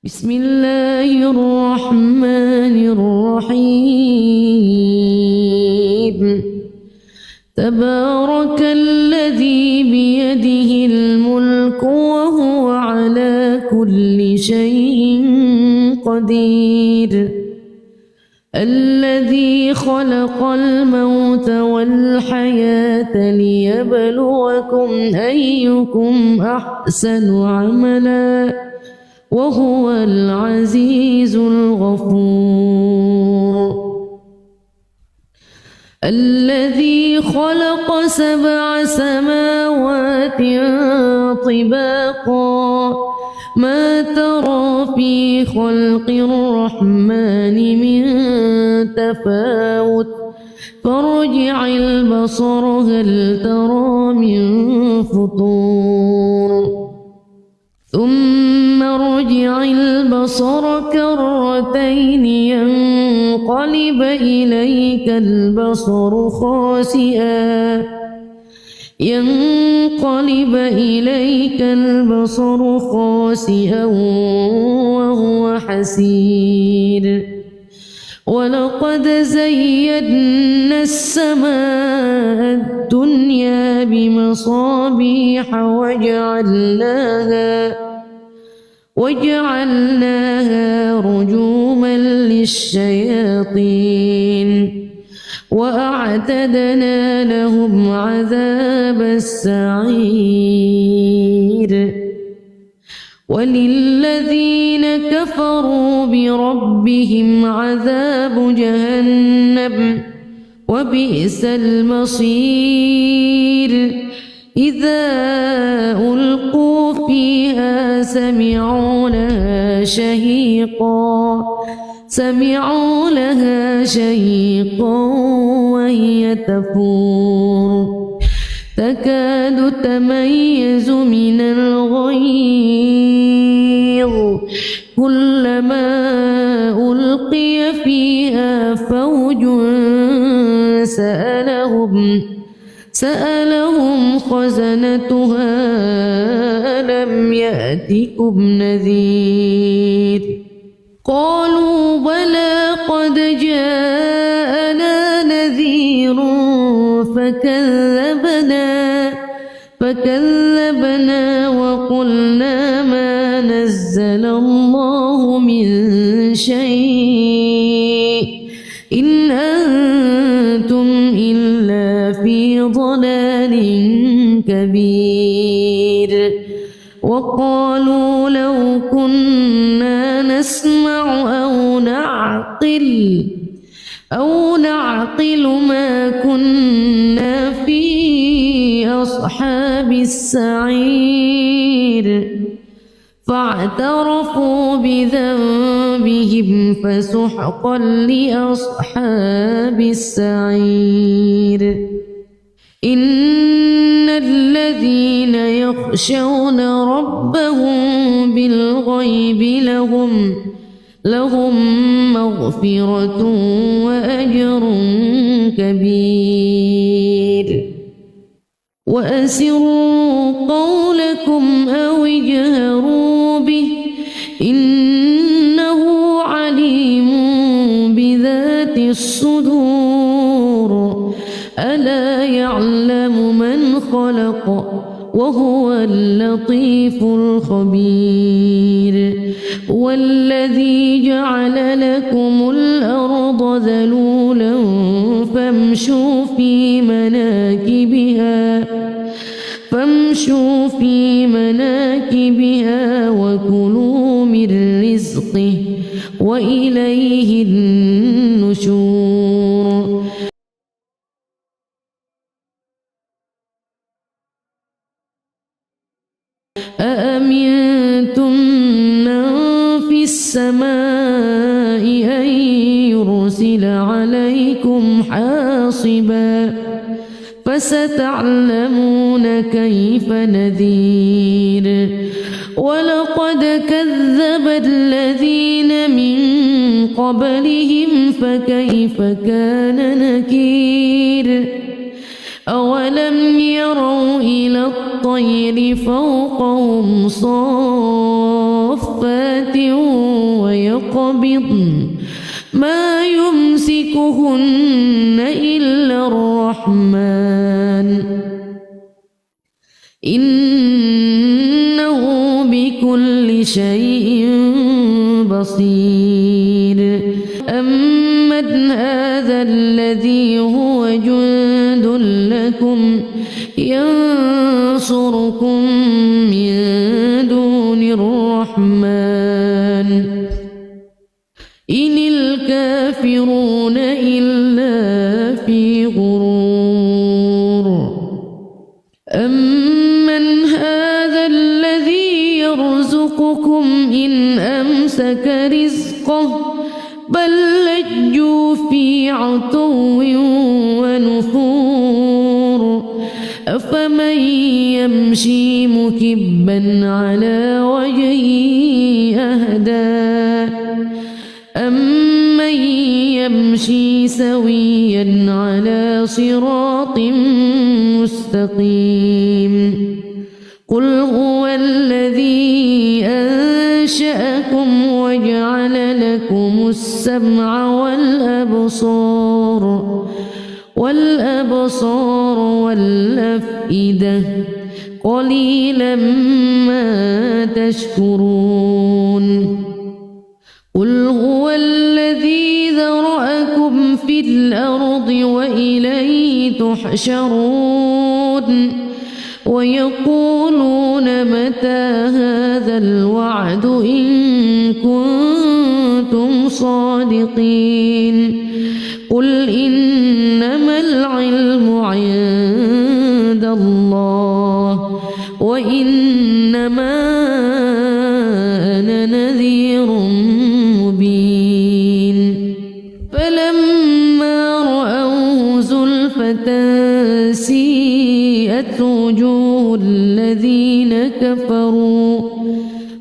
بسم الله الرحمن الرحيم. تبارك الذي بيده الملك وهو على كل شيء قدير. الذي خلق الموت والحياة ليبلوكم أيكم أحسن عملا وهو العزيز الغفور. الذي خلق 7 سماوات طباقا ما ترى في خلق الرحمن من تفاوت فارجع البصر هل ترى من فطور ثم ارجع البصر كرتين ينقلب إليك البصر خاسئا وهو حسير. ولقد زينا السماء الدنيا بمصابيح وجعلناها رجوما للشياطين وأعتدنا لهم عذاب السعير. وللذين كفروا بربهم عذاب جهنم وبئس المصير. إذا ألقوا فيها سمعوا لها شهيقا وهي تفور تكاد تميز من الغيظ كلما ألقي فيها فوج سألهم خزنتها ألم يأتكم نذير قالوا بلى قد جاءنا نذير فكذبنا وقلنا ما نزل الله من شيء إن أنتم إلا في ضلال كبير. وقالوا لو كنا نسمع أو نعقل ما كنا في أصحاب السعير فاعترفوا بذنبهم فسحقا لأصحاب السعير. إن الذين يخشون ربهم بالغيب لهم مغفرة وأجر كبير. وأسروا قولكم أو اجهروا به إنه عليم بذات الصدور. ألا يعلم من خلق وهو اللطيف الخبير. والذي جعل لكم الأرض ذلولا فامشوا في مناكبها وكلوا من رزقه وإليه النشور. أأمنتم من في السماء أن يرسل عليكم حاصبا فستعلمون كيف نذير. ولقد كذب الذين من قبلهم فكيف كان نكير. أولم يروا إلى الطير فوقهم صافات ويقبضن ما يمسكهن إلا الرحمن إنه بكل شيء بصير أمن هذا الذي هو جند لكم ينصركم من دون الرحمن إن الكافرون إلا في غرور أمن هذا الذي يرزقكم إن أمسك رزقه بل لجوا في عتو ونفور أفمن يمشي مكبا على وجهه أهدى أمن يمشي سويا على صراط مستقيم قل هو الذي أنشأكم وجعل لكم السمع والأبصار والأفئدة قليلا ما تشكرون قل هو الذي ذرأكم في الأرض وإليه تحشرون ويقولون متى هذا الوعد إن كنتم صادقين قل إنما العلم عند الله وإنما أنا نذير مبين فلما رأوه زلفة سيئت وجوه الذين كفروا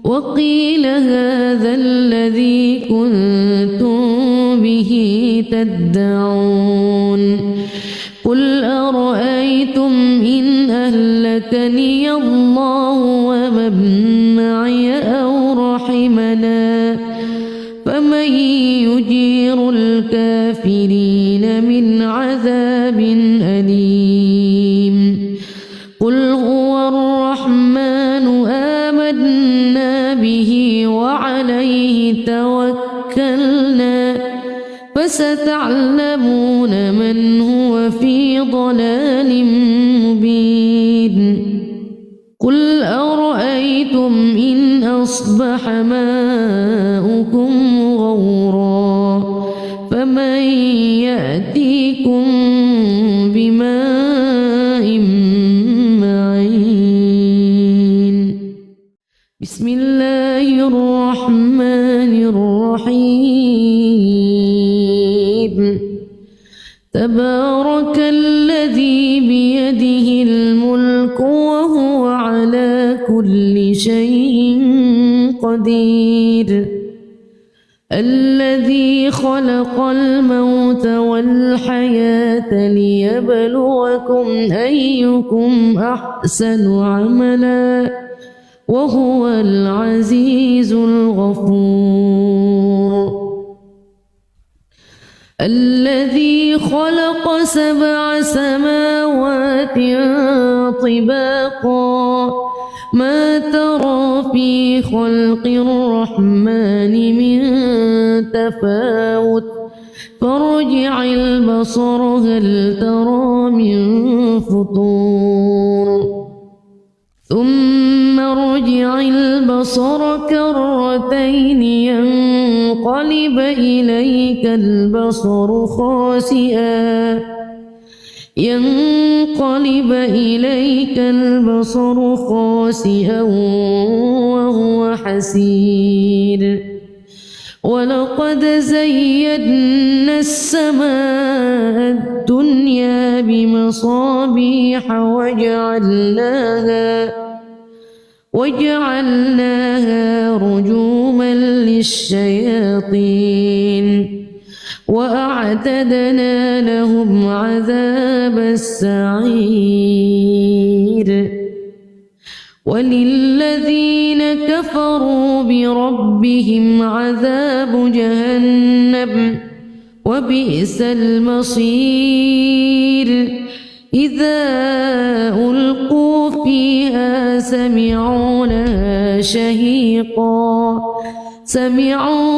وقيل هذا الذي كنتم به تدعون قل أرأيتم إن أهلكني الله ومن معي أو رحمنا فمن يجير الكافرين من عذاب أليم قل هو الرحمن آمنا به وعليه توكلنا فستعلمون من هو في ضلال مبين قل أرأيتم إن أصبح ماؤكم غورا فمن يأتيكم بماء معين بسم الله الرحمن الرحيم تبارك الذي بيده الملك وهو على كل شيء قدير الذي خلق الموت والحياة ليبلوكم أيكم أحسن عملا وهو العزيز الغفور الذي خلق 7 سماوات طباقا ما ترى في خلق الرحمن من تفاوت فارجع البصر هل ترى من فطور ثم ارجع البصر كرتين ينقلب إليك البصر خاسئا وهو حسير ولقد زينا السماء الدنيا بمصابيح وجعلناها رجوما للشياطين وأعتدنا لهم عذاب السعير وللذين كفروا بربهم عذاب جهنم وبئس المصير إذا ألقوا فيها سمعوا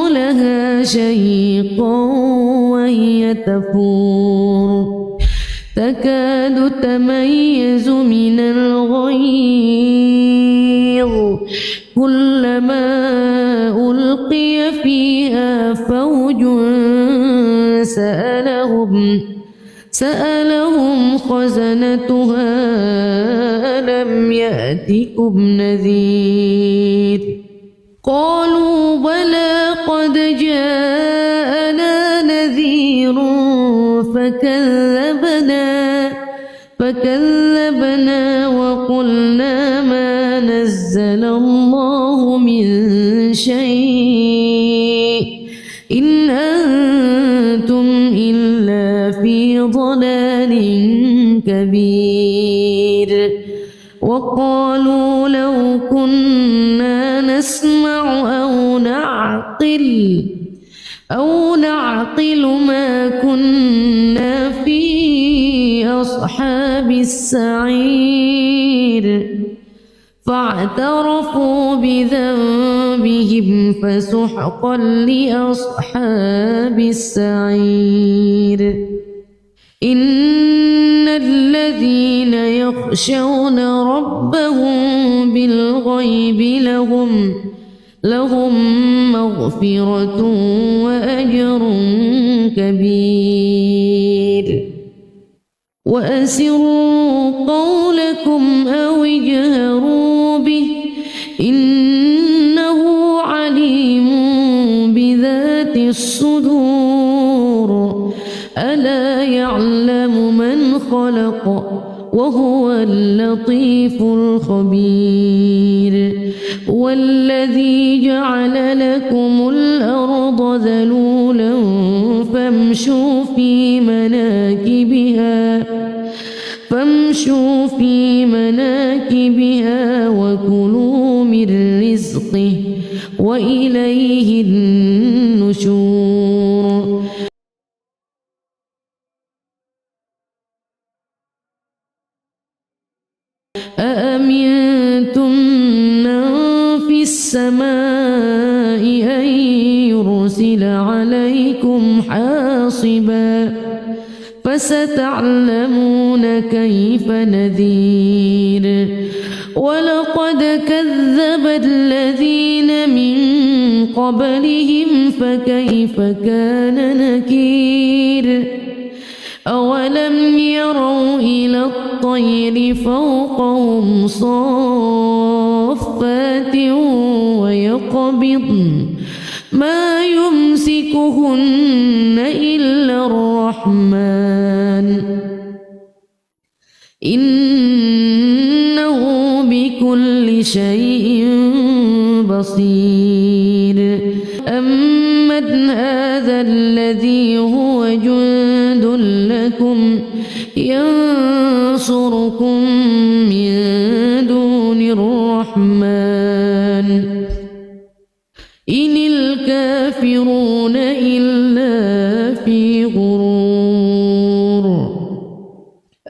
لها شهيقا وهي تفور تكاد تميز من الغيظ كلما ألقي فيها فوج سألهم خزنتها ألم يأتكم نذير قالوا بلى قد جاءنا نذير فكذبنا وقلنا ما نزل الله من شيء إن أنتم إلا في ضلال كبير وقالوا لو كنا نسمع أو نعقل ما كنا في أصحاب السعير فاعترفوا بذنبهم فسحقا لأصحاب السعير إن الذين يخشون ربهم بالغيب لهم مغفرة وأجر كبير وأسروا قولكم أو اجهروا به إنه عليم بذات الصدور ألا يعلم من خلق وهو اللطيف الخبير والذي جعل لكم الأرض ذلولا فامشوا في مناكبها وكلوا من رزقه وإليه النشور أأمنتم من في السماء أن يرسل عليكم حاصبا فستعلمون كيف نذير ولقد كذب الذين من قبلهم فكيف كان نكير أولم يروا إلى الطير فوقهم صافات ويقبضن ما يمسكهن إلا الرحمن إنه بكل شيء بصير أمن هذا الذي هو جند لكم ينصركم من دون الرحمن إن الكافرون إلا في غرور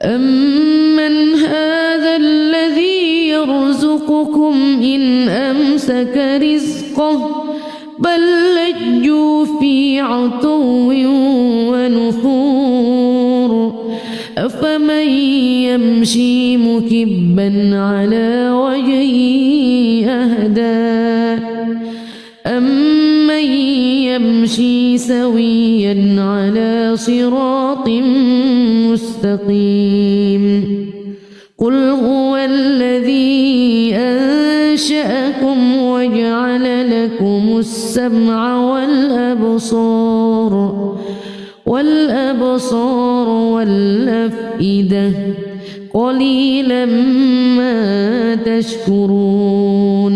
أمن هذا الذي يرزقكم إن أمسك رزقه بل لجوا في عتو ونفور أفمن يمشي مكبا على وجهه أهدى أمن يمشي سويا على صراط مستقيم قل هو الذي أنشأكم وجعل لكم السمع والأبصار والأفئدة قليلا ما تشكرون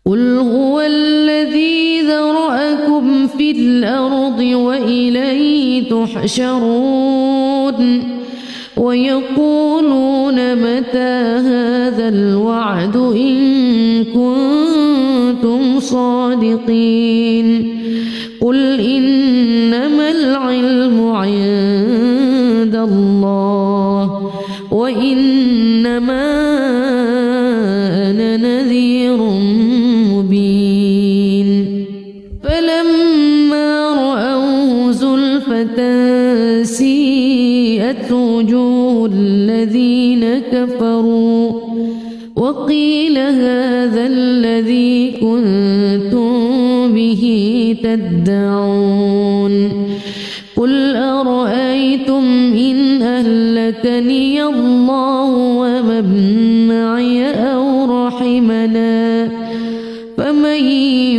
قل هو الذي ذرأكم في الأرض الأرض وإليه تحشرون ويقولون متى هذا الوعد إن كنتم صادقين قل إنما العلم عند الله وإنما أنا نذير مبين فلما رأوه زلفة سيئت وجوه الذين كفروا وقيل هذا الذي كنتم به تدعون قل أرأيتم إن أهلكني الله ومن معي أو رحمنا فمن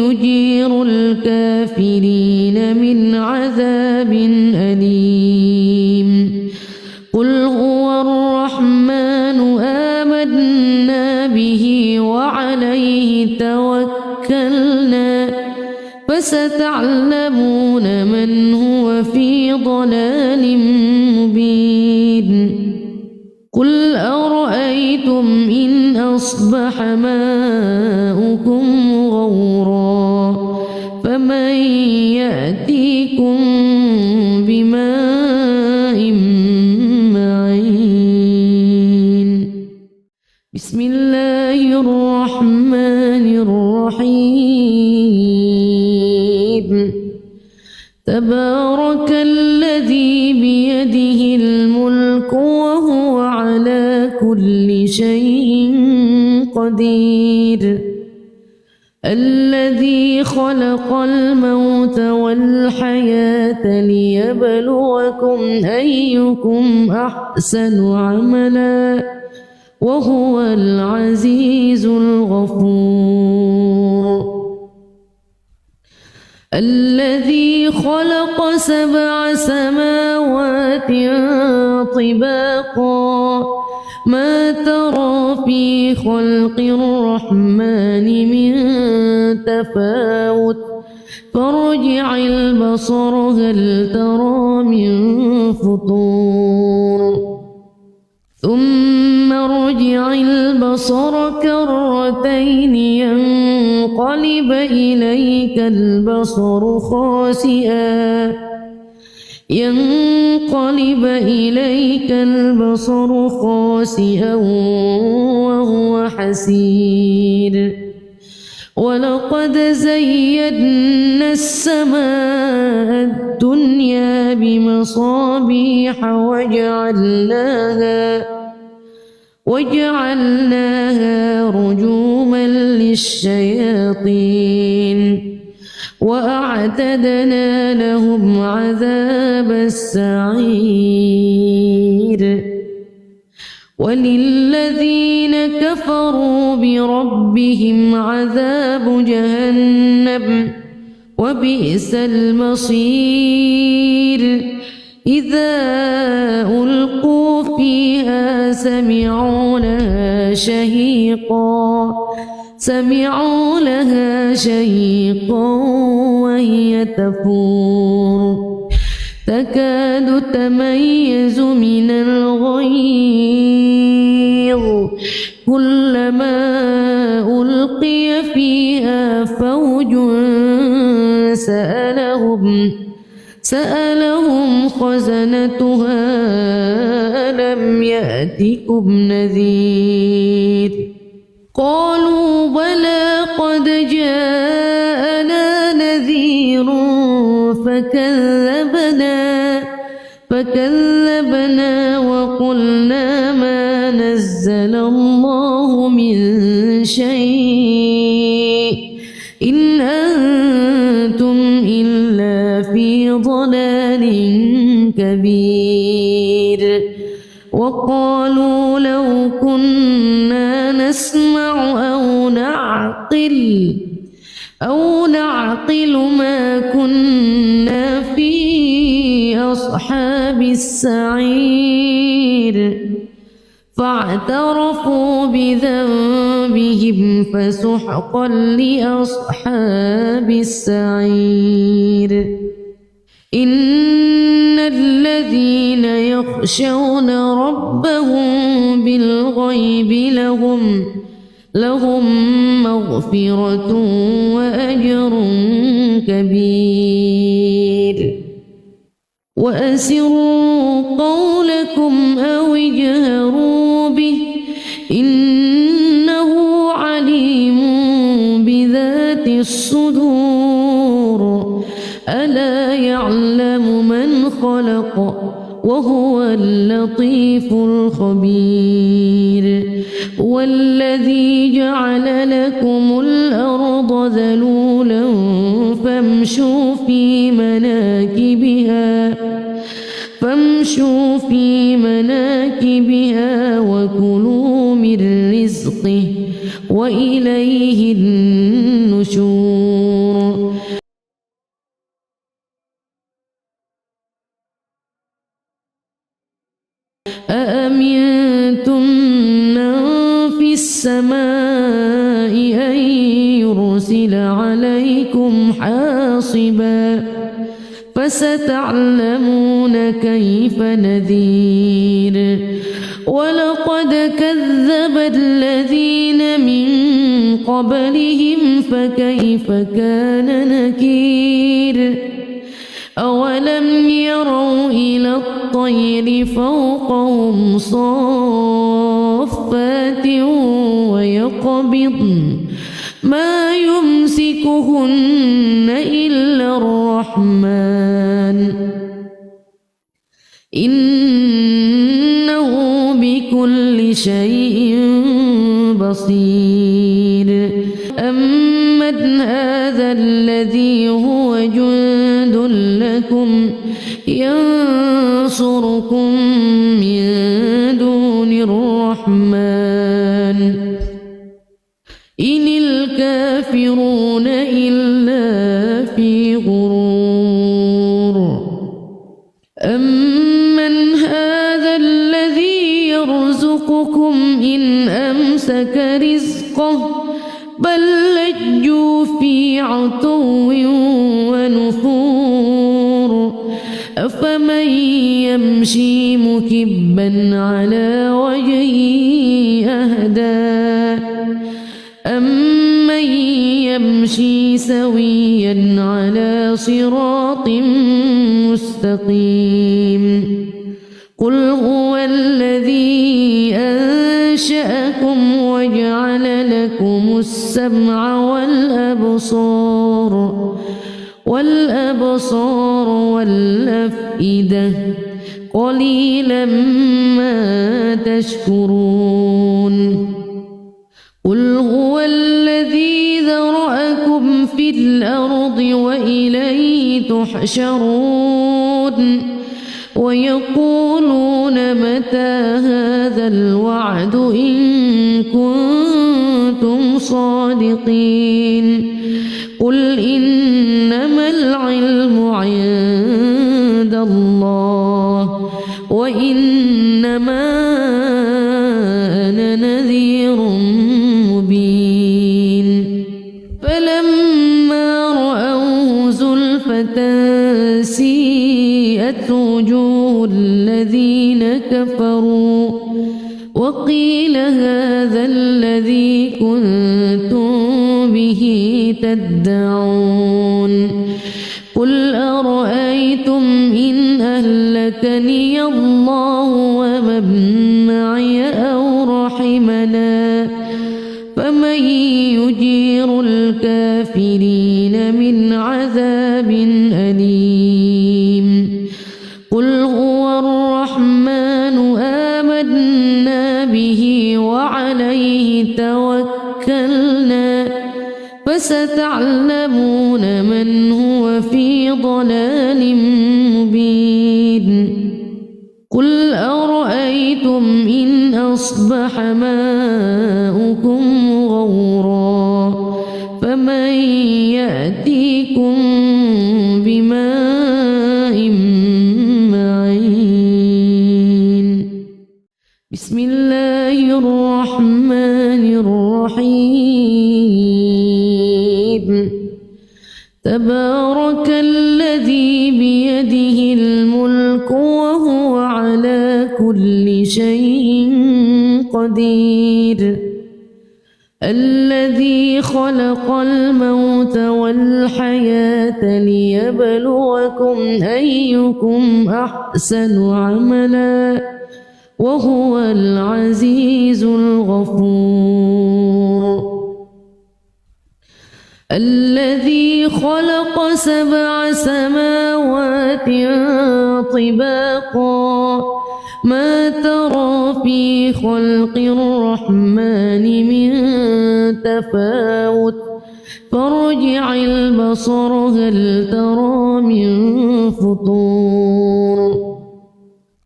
يجير الكافرين من عذاب أليم قل هو الرحمن آمنا به وعليه توكلنا فستعلمون من هو في ضلال مبين قل أرأيتم إن أصبح ماؤكم غورا فمن يأتيكم بماء معين بسم الله الرحمن الرحيم تبارك الذي بيده الملك وهو على كل شيء قدير الذي خلق الموت والحياة ليبلوكم أيكم أحسن عملا وهو العزيز الغفور الذي خلق 7 سماوات طباقا ما ترى في خلق الرحمن من تفاوت فارجع البصر هل ترى من فطور ثم ارجع البصر كرتين ينقلب إليك البصر خاسئا وهو حسير ولقد زينا السماء الدنيا بمصابيح وجعلناها رجوما للشياطين وأعتدنا لهم عذاب السعير وللذين كفروا بربهم عذاب جهنم وبئس المصير إذا ألقوا فيها سمعوا لها شهيقا وهي تفور تكاد تميز من الغيظ كلما ألقي فيها فوج سألهم خزنتها ألم يأتكم نذير قالوا بلى قد جاءنا نذير فكذبنا وقلنا ما نزل الله من شيء إن أنتم إلا في ضلال كبير وقالوا لو كنا نسمع أو نعقل ما كنا في أصحاب السعير فاعترفوا بذنبهم فسحقا لأصحاب السعير. إن الذين يخشون ربهم بالغيب لهم مغفرة وأجر كبير وأسروا قولكم أو اجهروا به إنه عليم بذات الصدور ألا يعلم من خلق وهو اللطيف الخبير والذي جعل لكم الأرض ذلولا فامشوا في مناكبها وكلوا من رزقه وإليه النشور أأمنتم من في السماء أن يرسل عليكم حاصبا فستعلمون كيف نذير ولقد كذب الذين من قبلهم فكيف كان نكير أولم يروا إلى الطير فوقهم صافات ويقبضن ما يمسكهن إلا الرحمن إنه بكل شيء بصير أمن هذا الذي هو جند لكم ينصركم من دون الرحمن إن الكافرون إلا في غرور أمن هذا الذي يرزقكم إن أمسك رزقه بل لجوا في عتو ونفور أفمن يمشي مكبا على وجهه أهدى أمن يمشي سويا على صراط مستقيم قل هو الذي أنشأكم وجعل لكم السمع والأبصار والأفئدة قليلا ما تشكرون قل هو الذي ذرأكم في الأرض وإليه تحشرون ويقولون متى هذا الوعد إن كنتم صادقين قل إنما العلم عند الله وإنما أنا نذير مبين فلما رأوه زلفة سيئت وجوه الذين كفروا وقيل هذا الذي كنتم به تدعون قل أرأيتم إن أهلكني الله ومن معي أو رحمنا فمن يجير الكافرين من عذاب أليم قل هو الرحمن آمنا به وعليه توكلنا فستعلمون من هو في ضلال مبين قل أرأيتم إن أصبح ماؤكم غورا فمن يأتيكم بماء معين بسم الله الرحمن الرحيم تبارك الذي بيده الملك وهو على كل شيء قدير الذي خلق الموت والحياة ليبلوكم أيكم أحسن عملا وهو العزيز الغفور الذي خلق 7 سماوات طباقا ما ترى في خلق الرحمن من تفاوت فارجع البصر هل ترى من فطور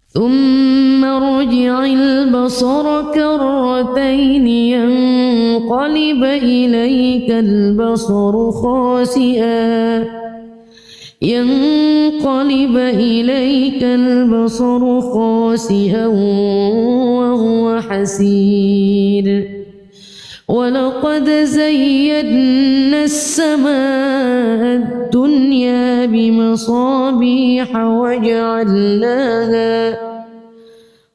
ثم ارجع البصر كرتين ينقلب إليك البصر خاسئا وهو حسير ولقد زينا السماء الدنيا بمصابيح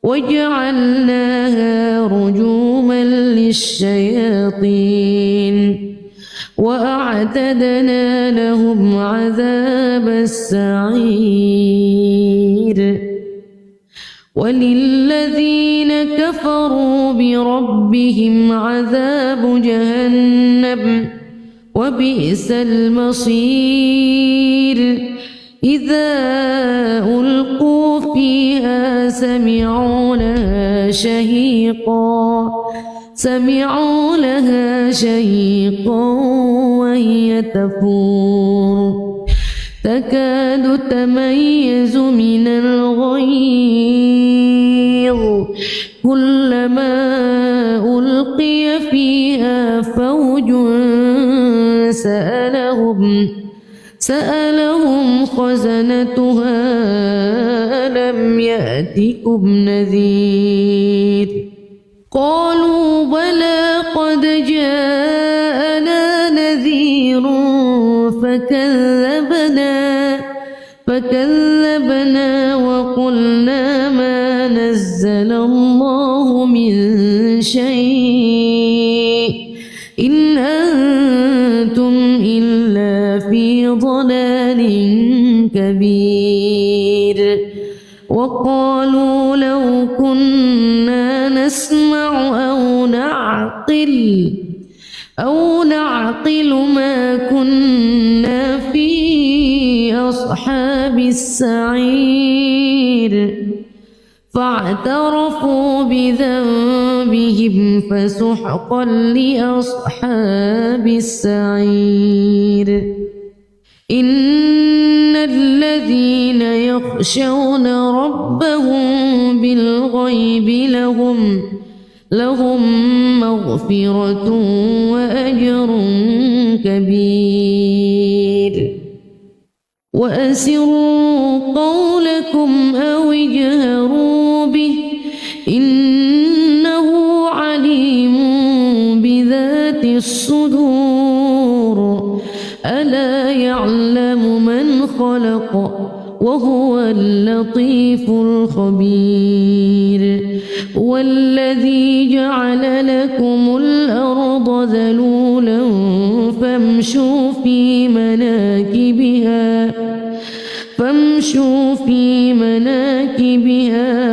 وجعلناها رجوما للشياطين وأعتدنا لهم عذاب السعير وللذين كفروا بربهم عذاب جهنم وبئس المصير إذا ألقوا فيها سمعوا لها شهيقا وهي تفور تكاد تميز من الغيظ كلما ألقي فيها فوج سألهم خزنتها ألم يأتكم نذير قالوا بلى قد جاءنا نذير فكذبنا وقلنا ما نزل الله من شيء إن أنتم إلا في ضلال كبير وقالوا لو كنا نسمع أو نعقل ما كنا في أصحاب السعير فاعترفوا بذنبهم فسحقا لأصحاب السعير إن الذين يخشون ربهم بالغيب لهم مغفرة وأجر كبير وأسروا قولكم أو اجهروا به إنه عليم بذات الصدور ألا يعلم من خلق وهو اللطيف الخبير والذي جعل لكم الأرض ذلولا فامشوا في مناكبها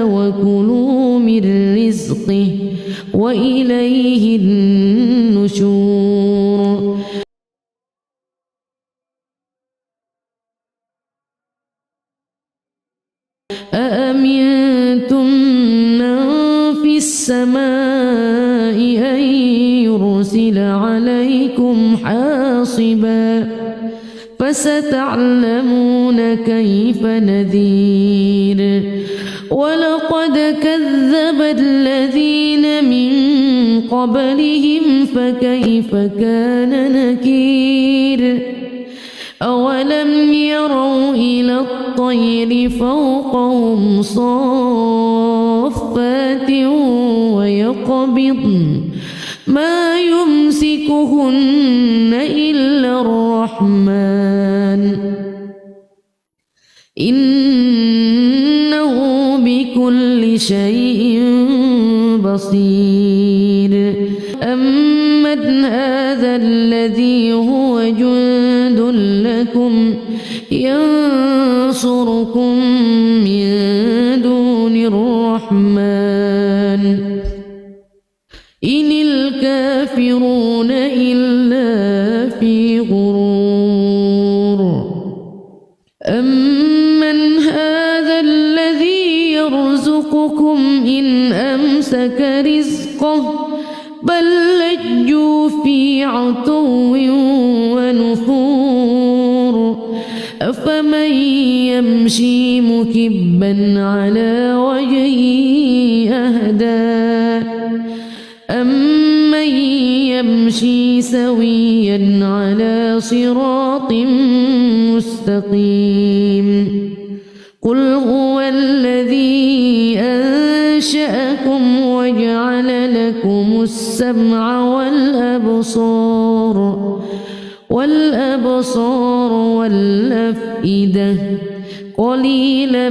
وكلوا من رزقه وإليه النشور أأمنتم من في السماء أن يرسل عليكم حاصبا فستعلمون كيف نذير ولقد كذب الذين من قبلهم فكيف كان نكير أولم يروا إلى الطير فوقهم صافات ويقبضن ما يمسكهن إلا الرحمن إنه بكل شيء بصير أمن هذا الذي هو جند لكم ينصركم من دون الرحمن إن الكافرون إلا في غرور أمن هذا الذي يرزقكم إن أمسك رزقه بل لجوا في عتو ونفور أفمن يمشي مكبا على وجهه أهدى أمن يمشي سويا على صراط مستقيم قل هو الذي أنشأكم وجعل لكم السمع والأبصار والأفئدة قليلا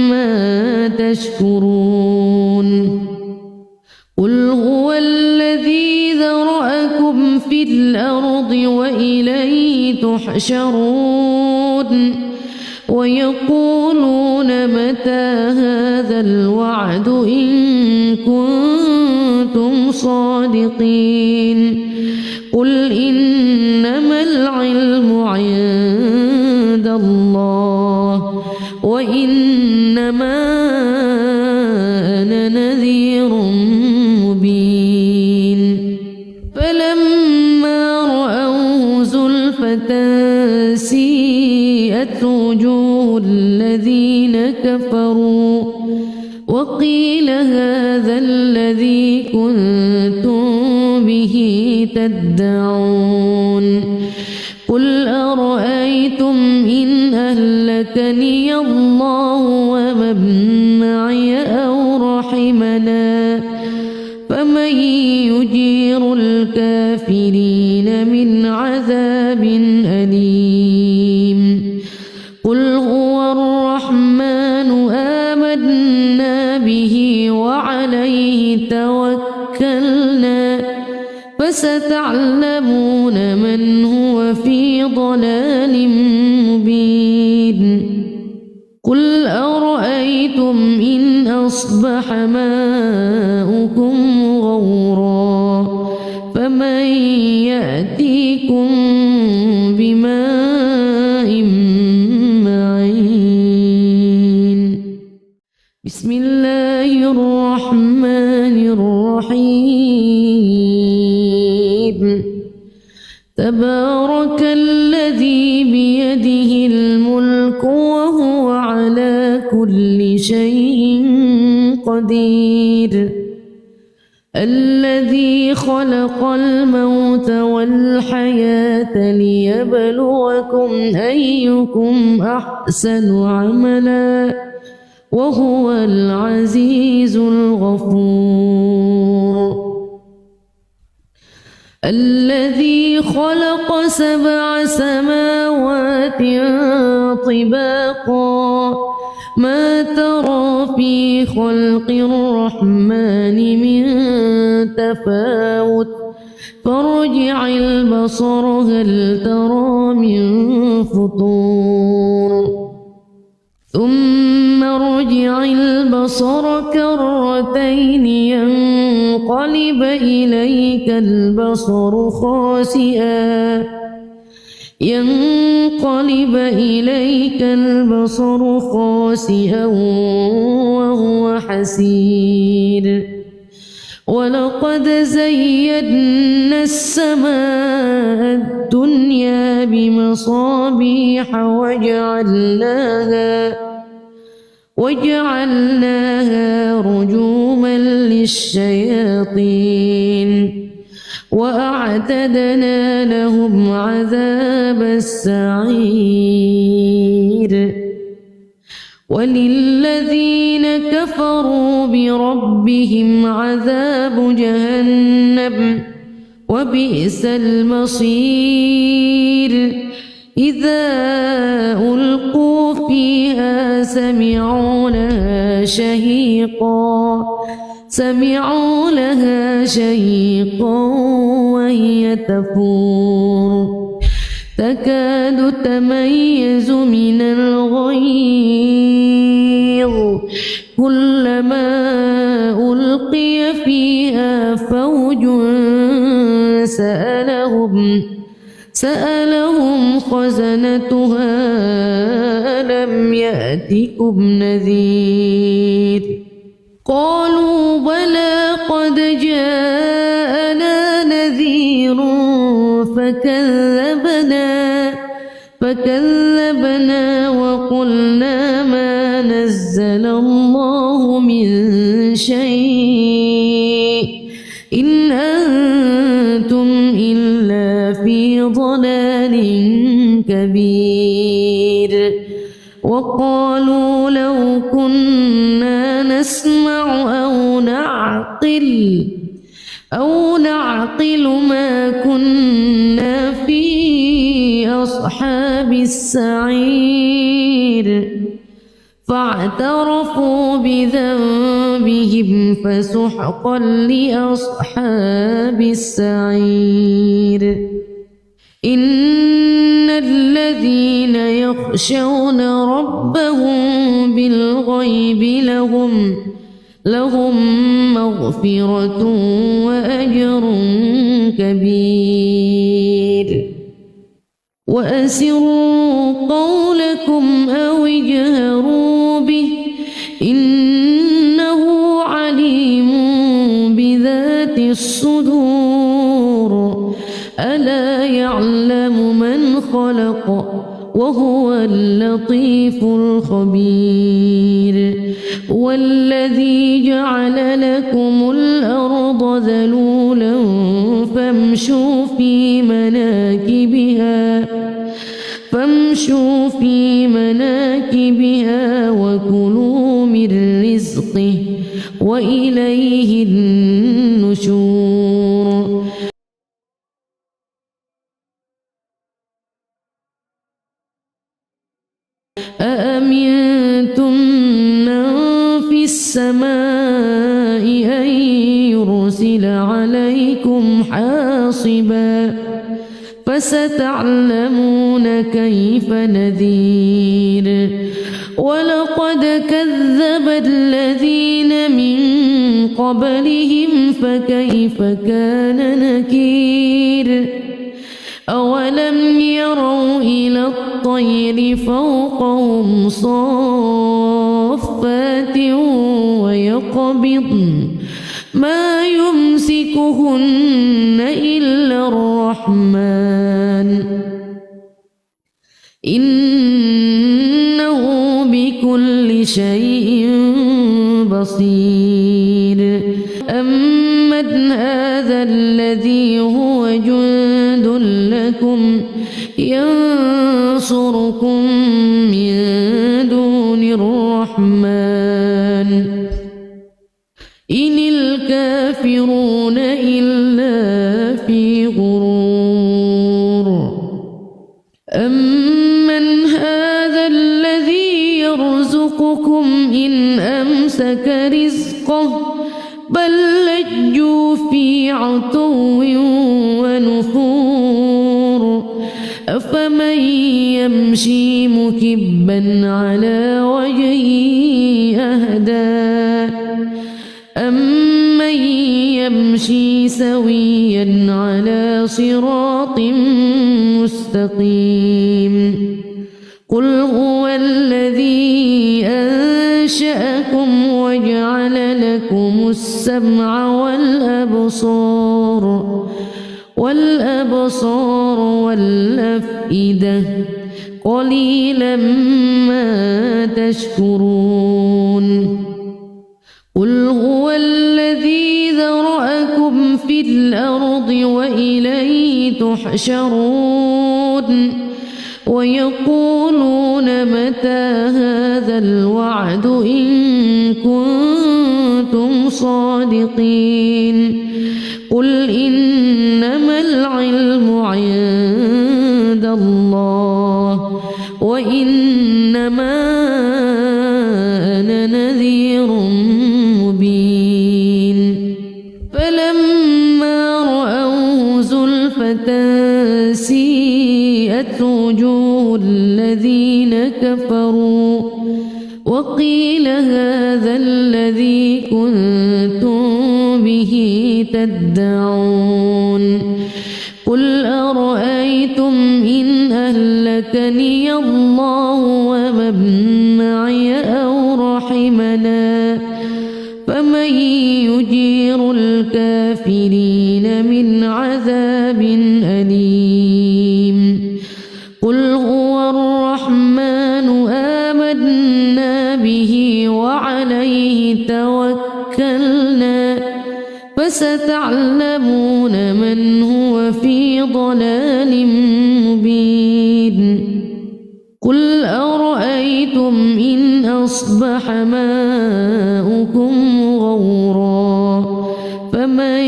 ما تشكرون قل هو الذي ذرأكم في الأرض وإليه تحشرون ويقولون متى هذا الوعد إن كنتم صادقين قل إنما العلم عند الله وإنما أنا نذير مبين فلما رأوه زلفة سيئت وجوه الذين كفروا وقيل هذا الذي كنتم به تدعون قل أرأيتم إن أهلكني الله ومن معي أو رحمنا فمن يجير الكافرين من عذاب أليم قل هو الرحمن آمنا به وعليه توكلنا فستعلمون من هو في ضلال مبين قل أرأيتم إن أصبح ماؤكم غورا فمن يأتيكم بماء معين بسم الله الرحمن الرحيم تبارك الذي بيده الملك وهو على كل شيء قدير الذي خلق الموت والحياة ليبلوكم أيكم أحسن عملا وهو العزيز الغفور الذي خلق 7 سماوات طباقا ما ترى في خلق الرحمن من تفاوت فارجع البصر هل ترى من فطور ثم ارجع البصر كرتين ينقلب إليك البصر خاسئا وهو حسير ولقد زينا السماء الدنيا بمصابيح وجعلناها رجوما للشياطين وأعتدنا لهم عذاب السعير وللذين كفروا بربهم عذاب جهنم وبئس المصير إذا ألقوا فيها سمعوا لها شهيقا وهي تفور تكاد تميز من الغيظ كلما ألقي فيها فوج سألهم خزنتها ألم يأتكم نذير قالوا بلى قد جاءنا نذير فكذبنا وقلنا ما نزل الله من شيء إن أنتم إلا في ضلال كبير وقالوا لو كنا نسمع أو نعقل ما كنا في أصحاب السعير فاعترفوا بذنبهم فسحقا لأصحاب السعير إن الذين يخشون ربهم بالغيب لهم مغفرة وأجر كبير وأسروا قولكم أو اجهروا به إنه عليم بذات الصدور ألا يعلم من خلق وهو اللطيف الخبير والذي جعل لكم الأرض ذلولا فامشوا في مناكبها وكلوا من رزقه وإليه النشور أأمنتم من في السماء أن يرسل عليكم حاصبا فستعلمون كيف نذير ولقد كذب الذين من قبلهم فكيف كان نكير أولم يروا إلى الطير فوقهم صافات ويقبضن ما يمسكهن إلا الرحمن إنه بكل شيء بصير أمن هذا الذي هو جند لكم ينصركم من دون الرحمن إن الكافرون إلا في غرور أمن هذا الذي يرزقكم إن أمسك رزقه بل لجوا في عتو ونفور أفمن يمشي مكبا على وجهه أهدى أمن يمشي سويا على صراط مستقيم قل هو الذي أنشأكم وجعل لكم السمع والأبصار والأفئدة قليلا ما تشكرون قل هو الذي ذرأكم في الأرض وإليه تحشرون ويقولون متى هذا الوعد إن كنتم صادقين قل إنما العلم عند الله وإنما أنا نذير مبين فلما رأوه زلفة سيئت وجوه الذين كفروا وقيل هذا الذي كنتم به تدعون قل أرأيتم إن أهلكني الله ومن معي أو رحمنا فمن يجير الكافرين من عذاب أليم قل هو الرحمن آمنا به وعليه توكلنا فستعلمون من هو في ضلال مبين قل أرأيتم إن أصبح ماؤكم غورا فمن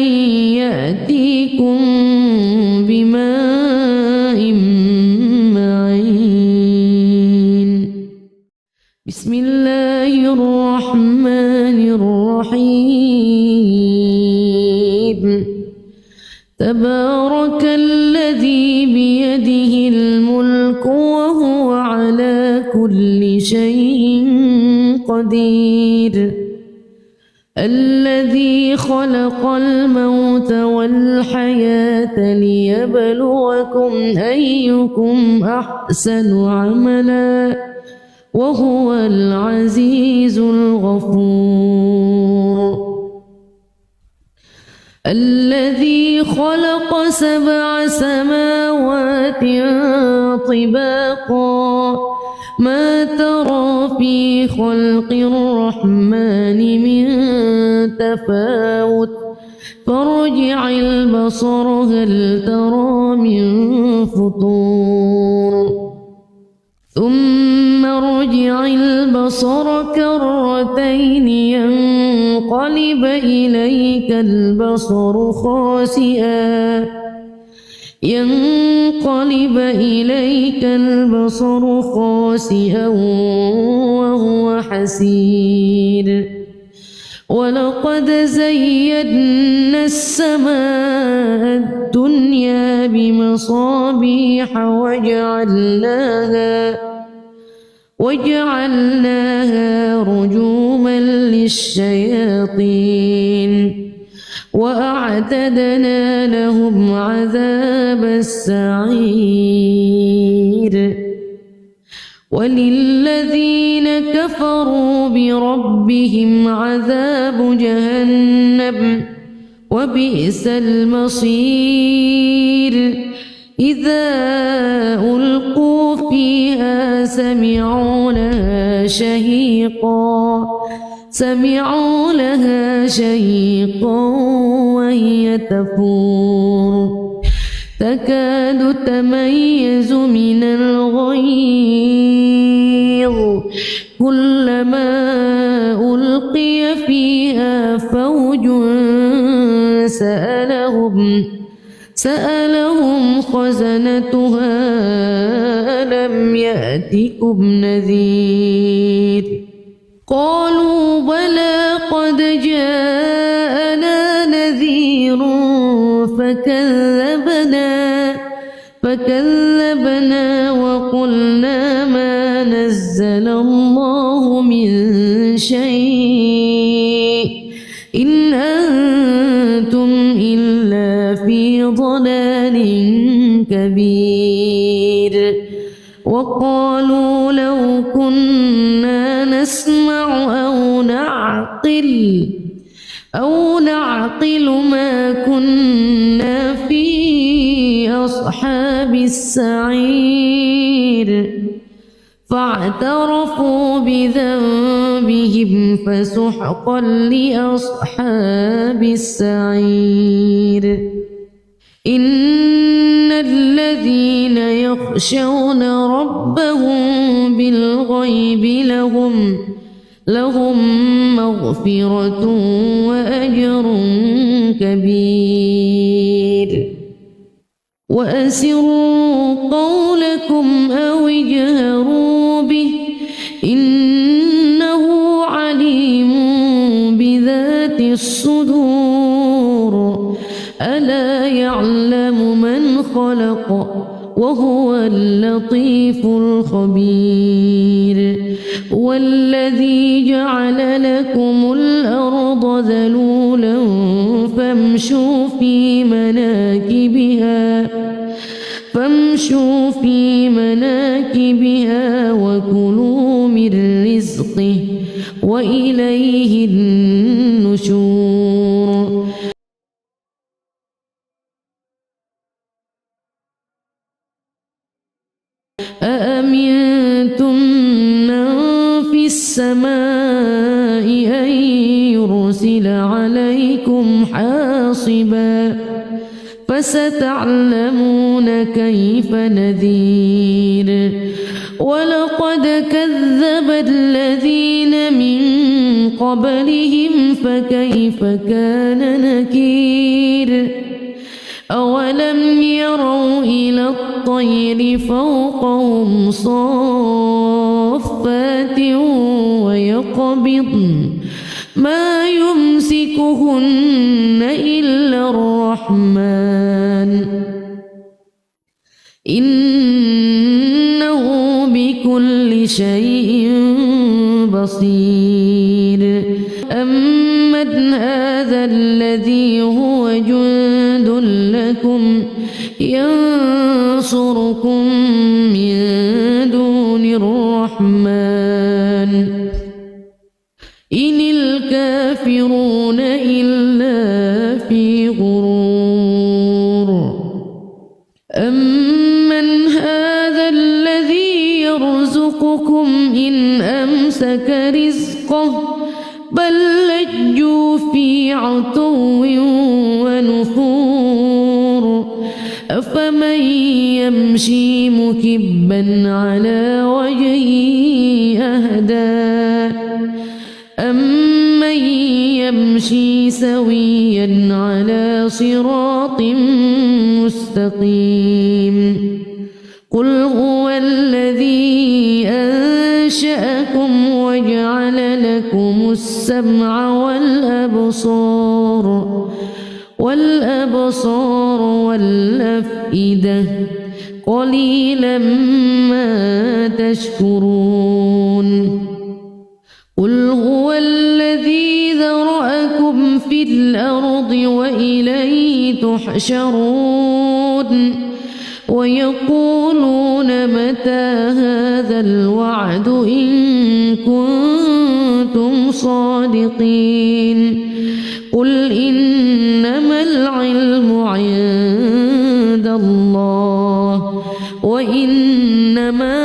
يأتيكم بماء معين بسم الله الرحمن الرحيم تبارك الذي بيده الملك وهو على كل شيء قدير الذي خلق الموت والحياة ليبلوكم أيكم أحسن عملا وهو العزيز الغفور الذي خلق 7 سماوات طباقا ما ترى في خلق الرحمن من تفاوت فارجع البصر هل ترى من فطور ثم ارجع البصر كرتين ينقلب إليك البصر خاسئا وهو حسير ولقد زينا السماء الدنيا بمصابيح وجعلناها رجوما للشياطين وأعتدنا لهم عذاب السعير وللذين كفروا بربهم عذاب جهنم وبئس المصير إذا ألقوا فيها سمعوا لها شهيقا وهي تفور تكاد تميز من الغيظ كلما ألقي فيها فوج سألهم خزنتها ألم يأتكم نذير قالوا بلى قد جاءنا نذير فكذبنا وقلنا ما نزل الله من شيء إن أنتم إلا في ضلال كبير وقالوا لو كنا نسمع أو نعقل ما كنا في أصحاب السعير فاعترفوا بذنبهم فسحقا لأصحاب السعير إن الذين يخشون ربهم بالغيب لهم مغفرة وأجر كبير وأسروا قولكم أو اجهروا به إنه عليم بذات الصدور ألا يعلم من خلق وهو اللطيف الخبير والذي جعل لكم الأرض ذلولا فامشوا في مناكبها وكلوا من رزقه وإليه النشور أأمنتم من في السماء أن يرسل عليكم حاصبا فستعلمون كيف نذير ولقد كذب الذين من قبلهم فكيف كان نكير أولم يروا إلى الطير فوقهم صافات ويقبضن ما يمسكهن إلا الرحمن إنه بكل شيء بصير أمن هذا الذي هو جند لكم ينصركم من دون الرحمن إن الكافرون إلا في غرور أمن هذا الذي يرزقكم إن أمسك رزقه بل لجوا في عتو ونفور أفمن يمشي مكبا على وجهه أهدى أمن يمشي سويا على صراط مستقيم قل هو الذي أنشأكم وجعل لكم السمع والأبصار والأفئدة قليلا ما تشكرون قل هو الذي ذرأكم في الأرض وإليه تحشرون ويقولون متى هذا الوعد إن كنتم صادقين قل إنما العلم عند الله وإنما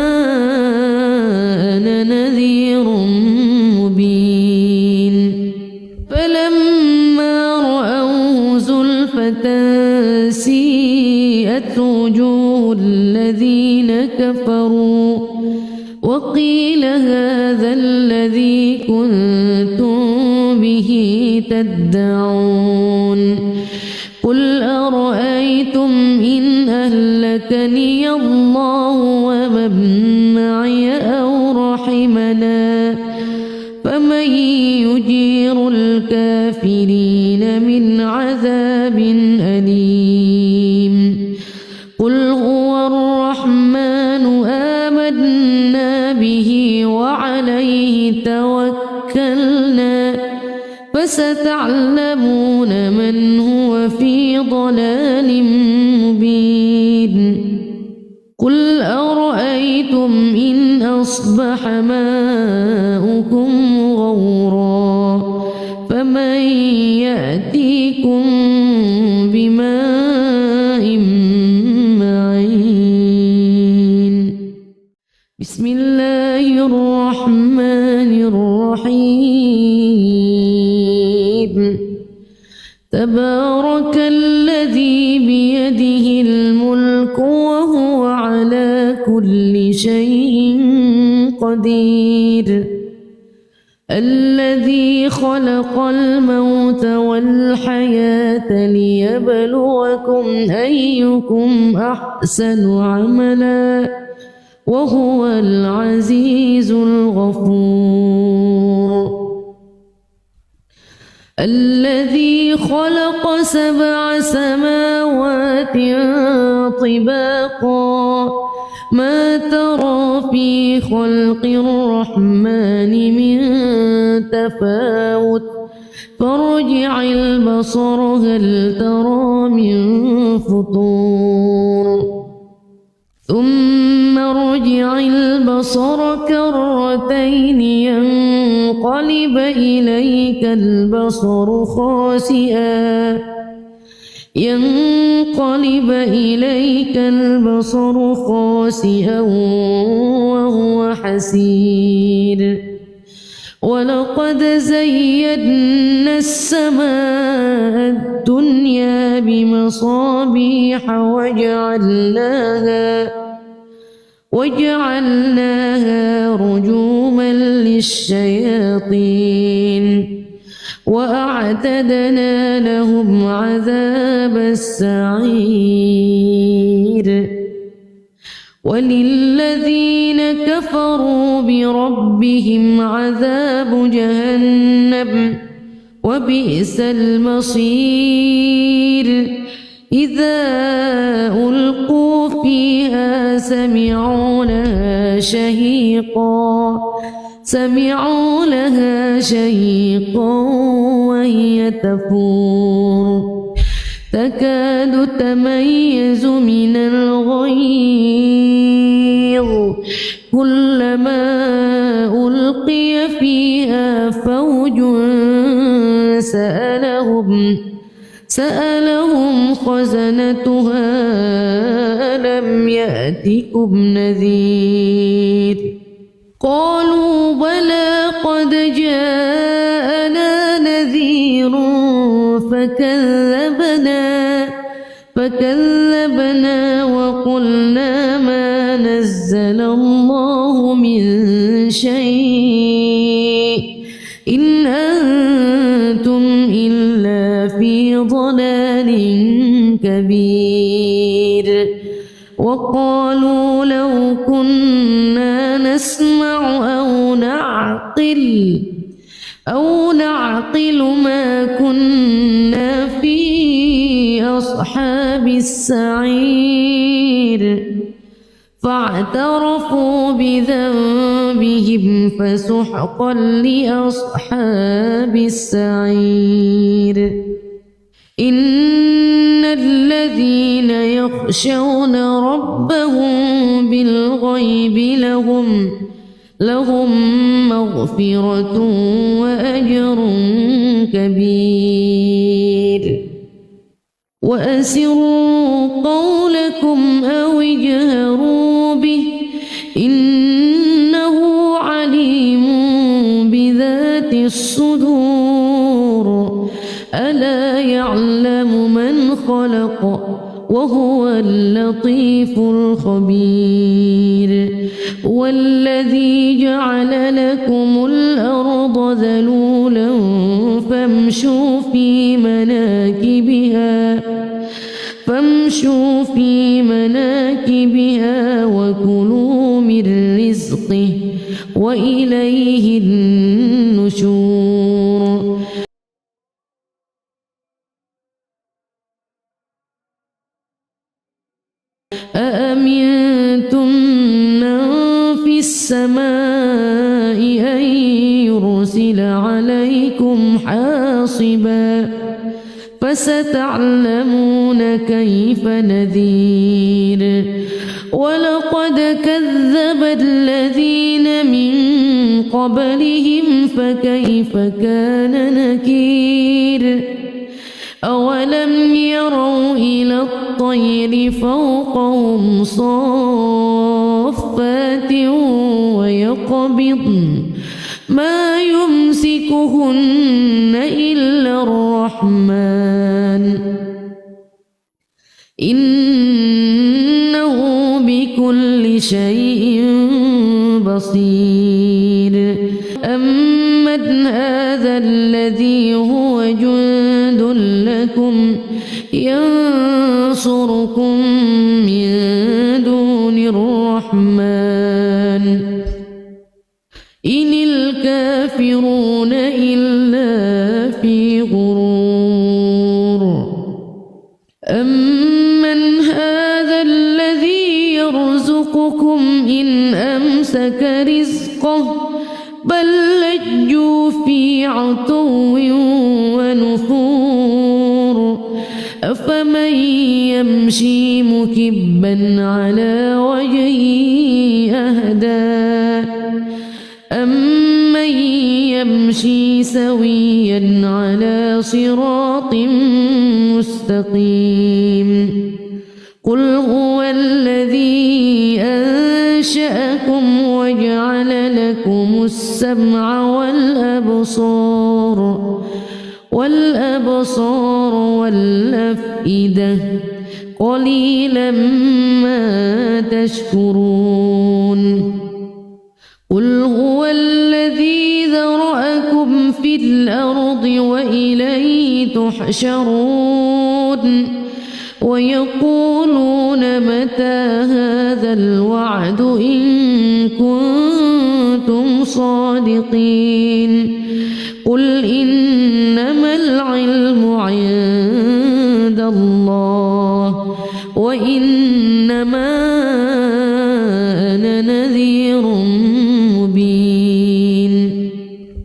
أنا نذير مبين فلما رأوه زلفة سيئت وجوه الذين كفروا وقيل هذا الذي كنتم به تدعون قل أرأيتم إن أهلكني الله ومن معي أو رحمنا فمن يجير الكافرين من عذاب أليم قل هو الرحمن آمنا به وعليه توكلنا فستعلمون من هو في ضلال مبين قل أرأيتم إن أصبح ماؤكم غورا فمن يأتيكم بماء معين بسم الله الرحمن الرحيم تبارك الذي بيده الملك وهو على كل شيء قدير الذي خلق الموت والحياة ليبلوكم أيكم أحسن عملا وهو العزيز الغفور الذي خلق 7 سماوات طباقا ما ترى في خلق الرحمن من تفاوت فارجع البصر هل ترى من فطور ثم ارجع البصر كرتين ينقلب إليك البصر خاسئا وهو حسير ولقد زينا السماء الدنيا بمصابيح وجعلناها رجوما للشياطين وأعتدنا لهم عذاب السعير وللذين كفروا بربهم عذاب جهنم وبئس المصير إذا ألقوا فيها سمعوا لها شهيقا وهي تفور تكاد تميز من الغيظ كلما ألقي فيها فوج سألهم خزنتها ألم يأتكم نذير قالوا بلى قد جاءنا نذير فكذبنا وقلنا ما نزل الله من شيء إن أنتم إلا في ضلال كبير وقالوا لو كنا نسمع أو نعقل ما كنا في أصحاب السعير فاعترفوا بذنبهم فسحقا لأصحاب السعير إن الذين يخشون ربهم بالغيب لهم مغفرة وأجر كبير وأسروا قولكم أو اجهروا به إنه عليم بذات الصدور ألا يعلم من خلق وهو اللطيف الخبير والذي جعل لكم الأرض ذلولا فامشوا في مناكبها وكلوا من رزقه وإليه النشور أأمنتم من في السماء أن يرسل عليكم حاصبا فستعلمون كيف نذير ولقد كذب الذين من قبلهم فكيف كان نكير أولم يروا إلى الطير فوقهم صافات ما يمسكهن إلا الرحمن إنه بكل شيء بصير أمن هذا الذي هو جند لكم ينصركم من دون الرحمن إن الكافرون إلا في غرور أمن هذا الذي يرزقكم إن أمسك رزقه بل لجوا في عتو ونفور أفمن يمشي مكبا على وجهه أهدى أمن يمشي سويا على صراط مستقيم قل هو الذي أنشأكم وجعل لكم السمع والأبصار والأفئدة قليلا ما تشكرون قل هو الذي ذرأكم في الأرض وإليه تحشرون ويقولون متى هذا الوعد إن كنتم صادقين قل إنما العلم عند الله وإنما أنا نذير مبين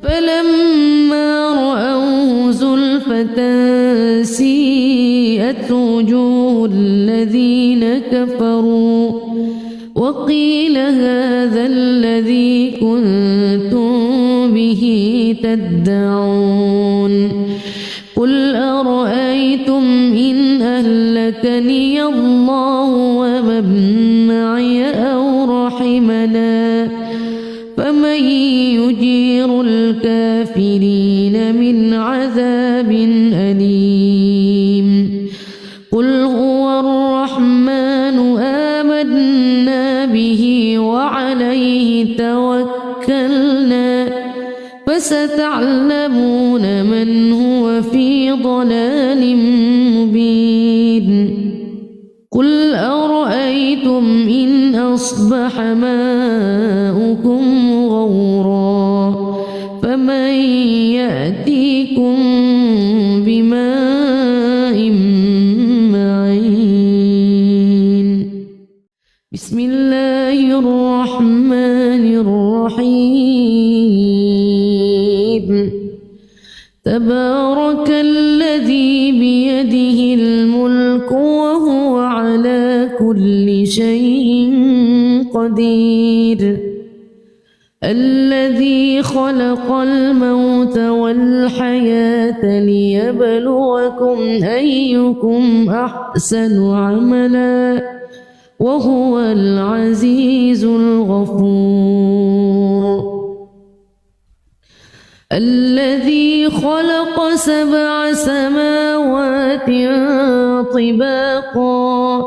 فلما رأوه زلفة سيئت وجوه الذين كفروا وقيل هذا الذي كنتم به تدعون قل أرأيتم إن أهلكني الله ومن معي أو رحمنا فمن يجير الكافرين من عذاب أليم قل هو الرحمن آمنا به وعليه توكلنا فستعلمون من هو في ضلال مبين قل أرأيتم إن أصبح ماؤكم غورا فمن يأتيكم بماء معين بسم الله الرحمن الرحيم تبارك الذي بيده الملك وهو على كل شيء قدير الذي خلق الموت والحياة ليبلوكم أيكم أحسن عملا وهو العزيز الغفور الذي خلق 7 سماوات طباقا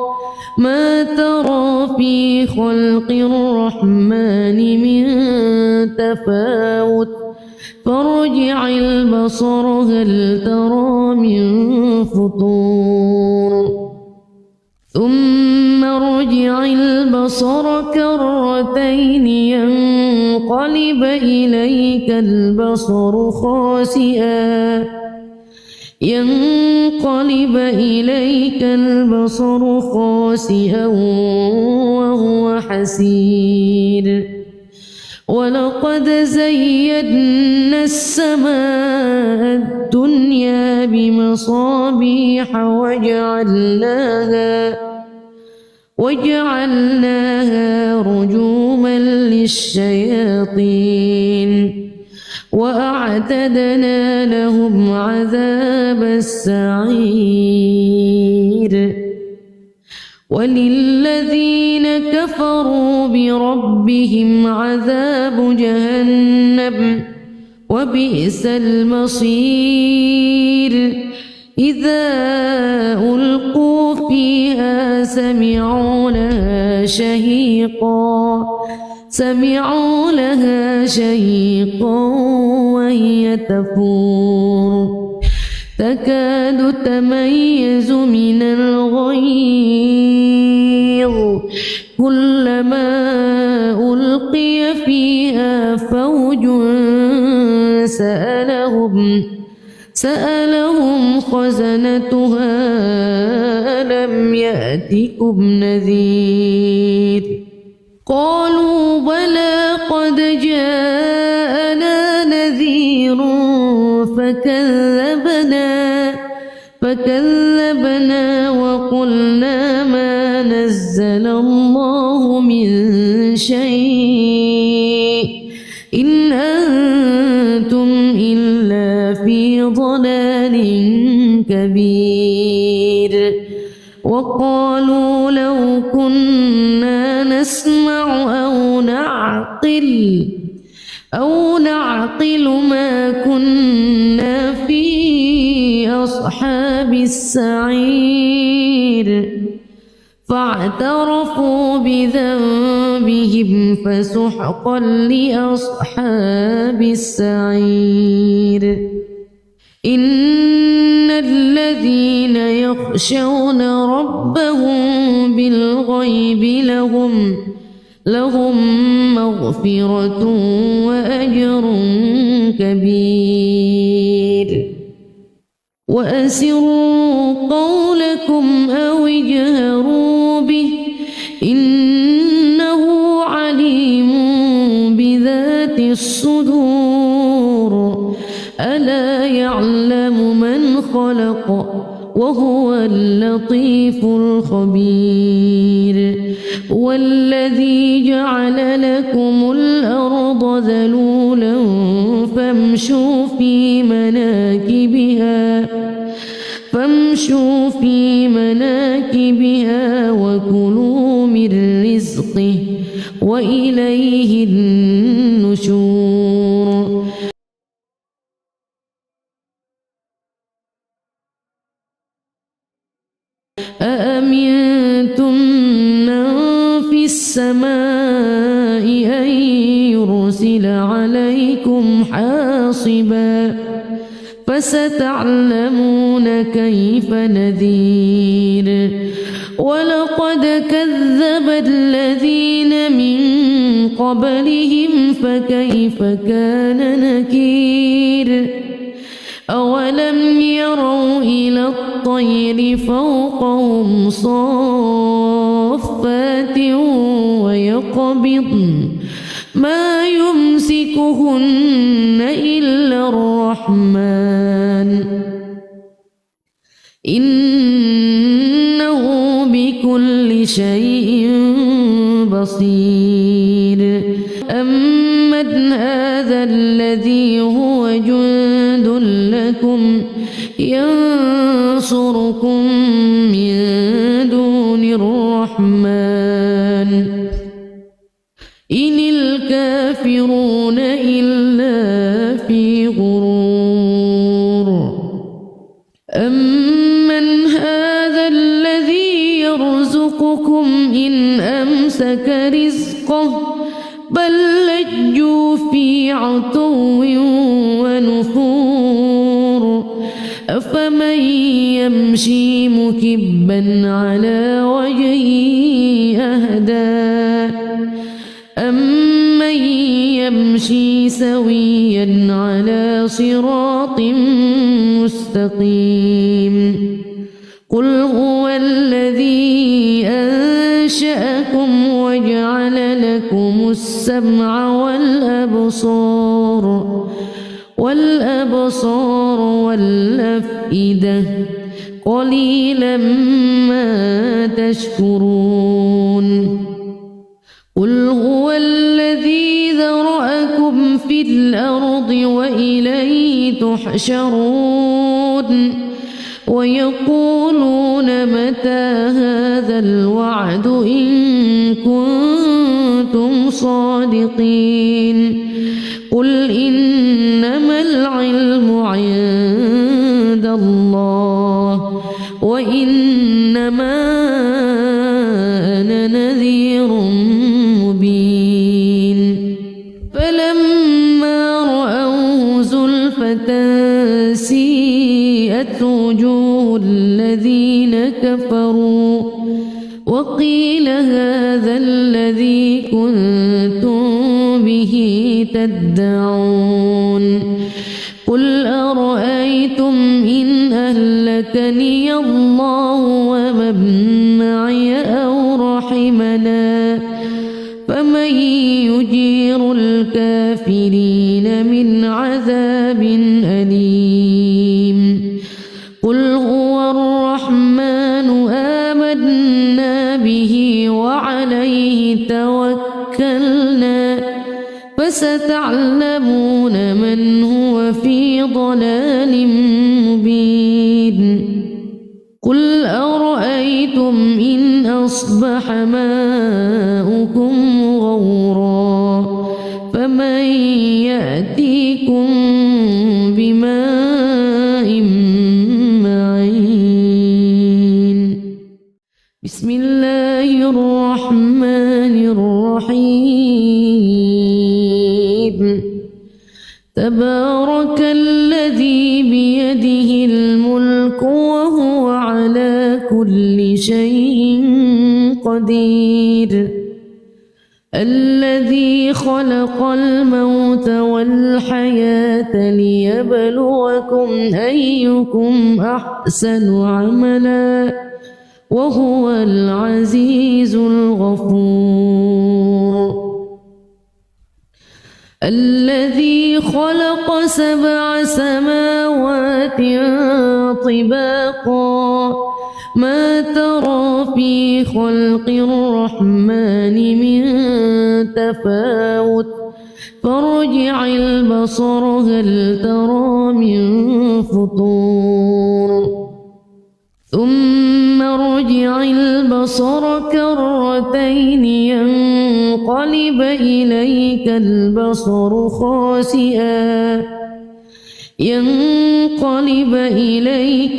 ما ترى في خلق الرحمن من تفاوت فارجع البصر هل ترى من فطور ثم ارجع البصر كرتين ينقلب إليك البصر خاسئا وهو حسير ولقد زينا السماء الدنيا بمصابيح وجعلناها رجوما للشياطين وأعتدنا لهم عذاب السعير وللذين كفروا بربهم عذاب جهنم وبئس المصير إذا ألقوا فيها سمعوا لها شهيقا وهي تفور تكاد تميز من الغيظ كلما ألقي فيها فوج سألهم خزنتها ألم يأتكم نذير قالوا بلى قد جاءنا نذير فكذبنا وقلنا ما نزل الله من شيء إن أنتم إلا في ضلال كبير وقالوا لو كنا نسمع أو نعقل ما كنا في أصحاب السعير فاعترفوا بذنبهم فسحقا لأصحاب السعير إن الذين يخشون ربهم بالغيب لهم مغفرة وأجر كبير وأسروا قولكم أو اجهروا به إنه عليم بذات الصدور ألا يعلم من خلق وهو اللطيف الخبير والذي جعل لكم الأرض ذلولا فامشوا في مناكبها وكلوا من رزقه وإليه النشور أأمنتم من في السماء أن يرسل عليكم حاصبا فستعلمون كيف نذير ولقد كذب الذين من قبلهم فكيف كان نكير أولم يروا إلى الطير فوقهم صافات ويقبضن ما يمسكهن إلا الرحمن إنه بكل شيء بصير أمن هذا الذي هو جند لكم ينصركم من دون الرحمن إن الكافرون إلا في غرور أمن هذا الذي يرزقكم إن أمسك رزقه بل لجوا في عتو ونفور أفمن يمشي مكبا على وجهه أهدى أمن يمشي سويا على صراط مستقيم قل هو الذي أنشأكم وجعل لكم السمع والأبصار والأفئدة قليلا ما تشكرون قل هو الذي ذرأكم في الأرض وإليه تحشرون ويقولون متى هذا الوعد إن كنتم صادقين قل إنما العلم عند الله وإنما أنا نذير مبين فلما رأوه زلفة سيئت وجوه الذين كفروا وقيل هذا الذي كنتم به تدعون قل أرأيتم إن أهلكني الله ومن معي أو رحمنا فمن يجير الكافرين من عذاب أليم قل هو الرحمن آمنا به وعليه توكلنا فستعلمون من هو في ضلال مبين قل أرأيتم إن أصبح ماؤكم غورا فمن يأتيكم بماء معين بسم الله الرحمن الرحيم تبارك الذي بيده الملك وهو على كل شيء قدير الذي خلق الموت والحياة ليبلوكم أيكم أحسن عملا وهو العزيز الغفور الذي خلق 7 سماوات طباقا ما ترى في خلق الرحمن من تفاوت فارجع البصر هل ترى من فطور ثم ارجع البصر كرتين ينقلب إليك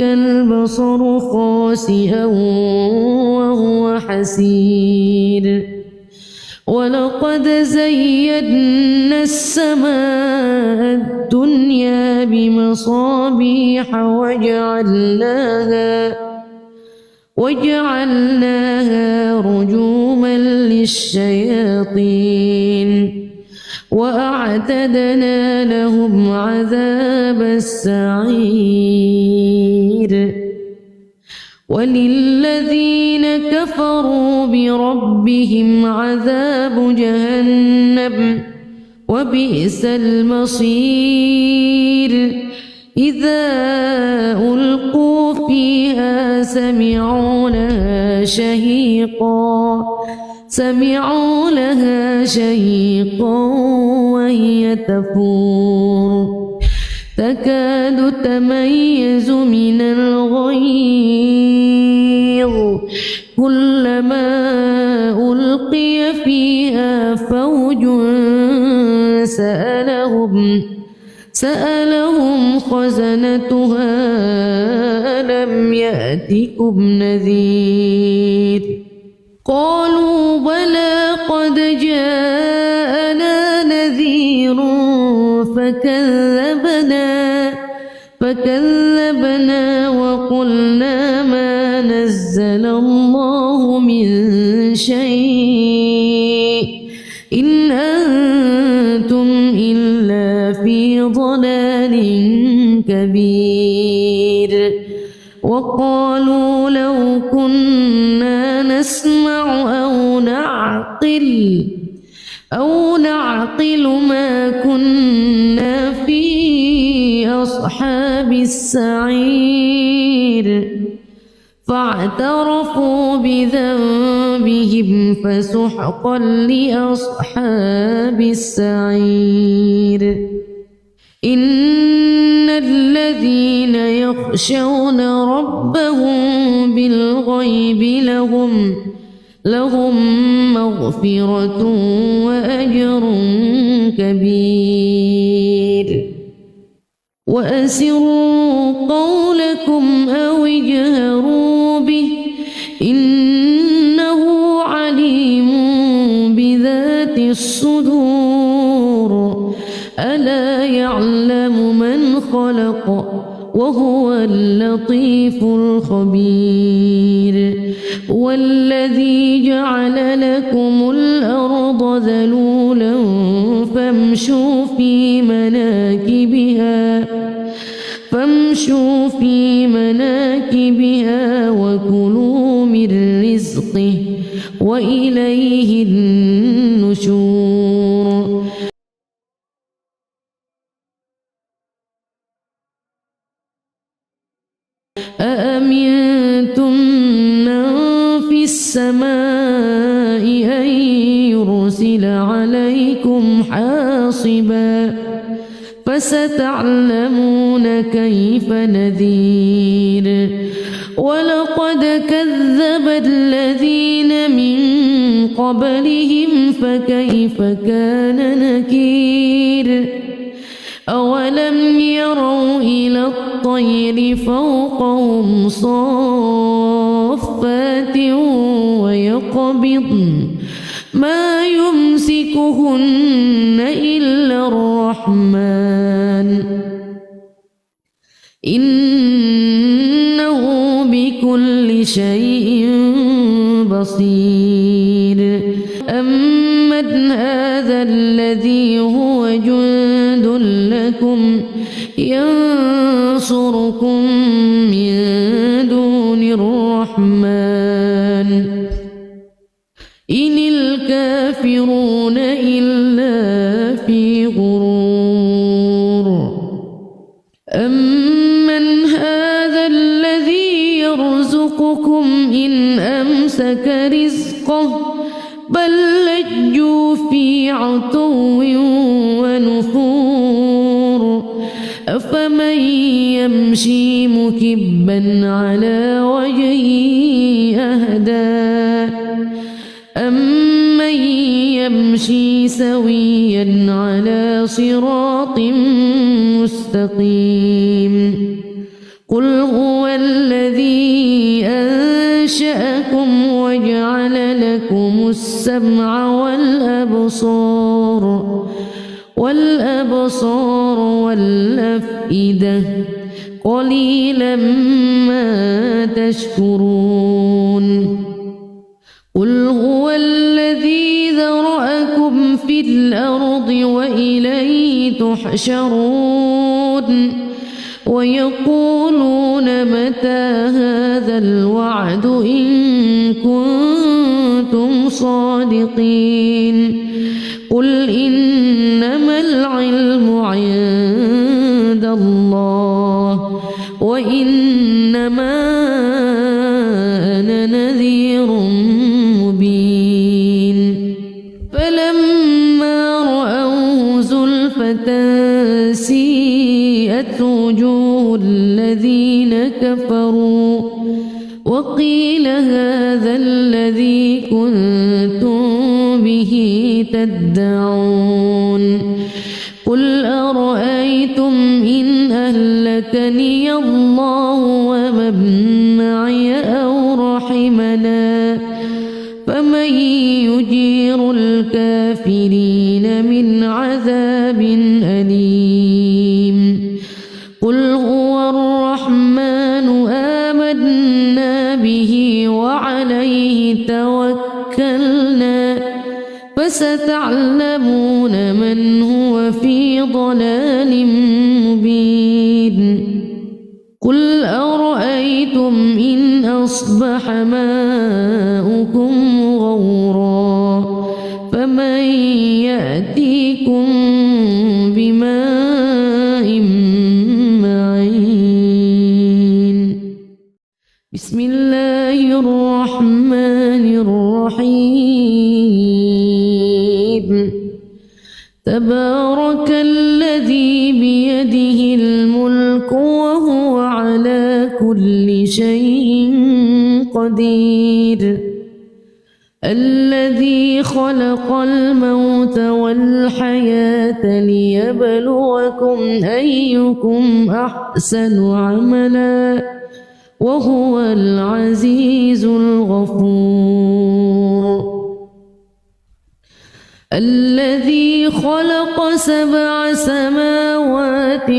البصر خاسئا وهو حسير ولقد زينا السماء الدنيا بمصابيح وجعلناها رجوما للشياطين وأعتدنا لهم عذاب السعير وللذين كفروا بربهم عذاب جهنم وبئس المصير إذا ألقوا فيها سمعوا لها شهيقا وهي تفور تكاد تميز من الغيظ كلما ألقي فيها فوج سألهم خزنتها ألم يأتكم نذير قالوا بلى قد جاءنا نذير فكذبنا وقلنا ما نزل الله من شيء إن أنتم إلا في ضلال كبير وقالوا لو كنا نسمع أو نعقل ما كنا في أصحاب السعير فاعترفوا بذنبهم فسحقا لأصحاب السعير إن الذين يخشون ربهم بالغيب لهم مغفرة وأجر كبير. وأسروا قولكم أو اجهروا به إنه عليم بذات الصدور. ألا يعلم من خلق وهو اللطيف الخبير. والذي جعل لكم الأرض ذلولا فامشوا في مناكبها وكلوا من رزقه وإليه النشور. أأمنتم من في السماء أن يرسل عليكم حاصبا فستعلمون كيف نذير. ولقد كذب الذين من قبلهم فكيف كان نكير. أولم يروا إلى الطير فوقهم صافات ويقبضن ما يمسكهن إلا الرحمن إنه بكل شيء بصير. أمن هذا الذي هو جند لكم ينصركم من دون الرحمن إن الكافرون إلا في غرور. أمن هذا الذي يرزقكم إن أمسك رزقه بل لجوا في عتو ونفور. أفمن يمشي مكبا على وجهه أهدى أمن يمشي سويا على صراط مستقيم. قل هو الذي أنشأكم وجعل لكم السمع والأبصار والأفئدة قليلا ما تشكرون. قل هو الذي ذرأكم في الأرض وإليه تحشرون. ويقولون متى هذا الوعد إن كنتم صادقين. قل إنما العلم عند الله وإنما أنا نذير مبين. فلما رأوه زلفة سيئت وجوه الذين كفروا وقيل هذا الذي كنتم به تدعون. قل أرأيتم إن أهلكني الله ومن معي أو رحمنا فمن يجير الكافرين من عذاب أليم. قل هو الرحمن آمنا به وعليه توكلنا فستعلمون من هو في ضلال مبين. قل أرأيتم إن أصبح ماؤكم غورا فمن يأتيكم بماء معين. بسم الله الرحمن الرحيم. تبارك الذي بيده الملك الملك وهو على كل شيء قدير الذي خلق الموت والحياة ليبلوكم أيكم أحسن عملا وهو العزيز الغفور الذي خلق 7 سماوات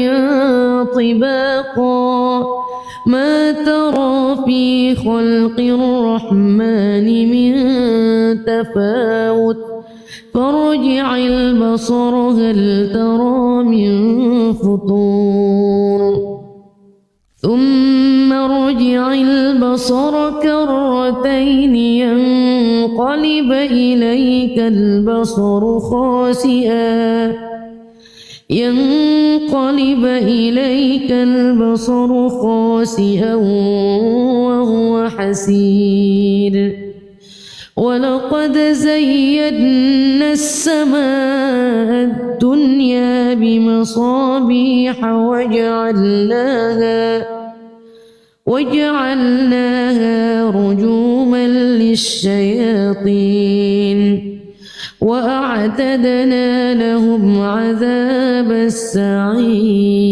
طباقا ما ترى في خلق الرحمن من تفاوت فارجع البصر هل ترى من فطور ثم ارجع البصر كرتين ينقلب إليك البصر خاسئا وهو حسير ولقد زينا السماء الدنيا بمصابيح وجعلناها رجوما للشياطين وأعتدنا لهم عذاب السعير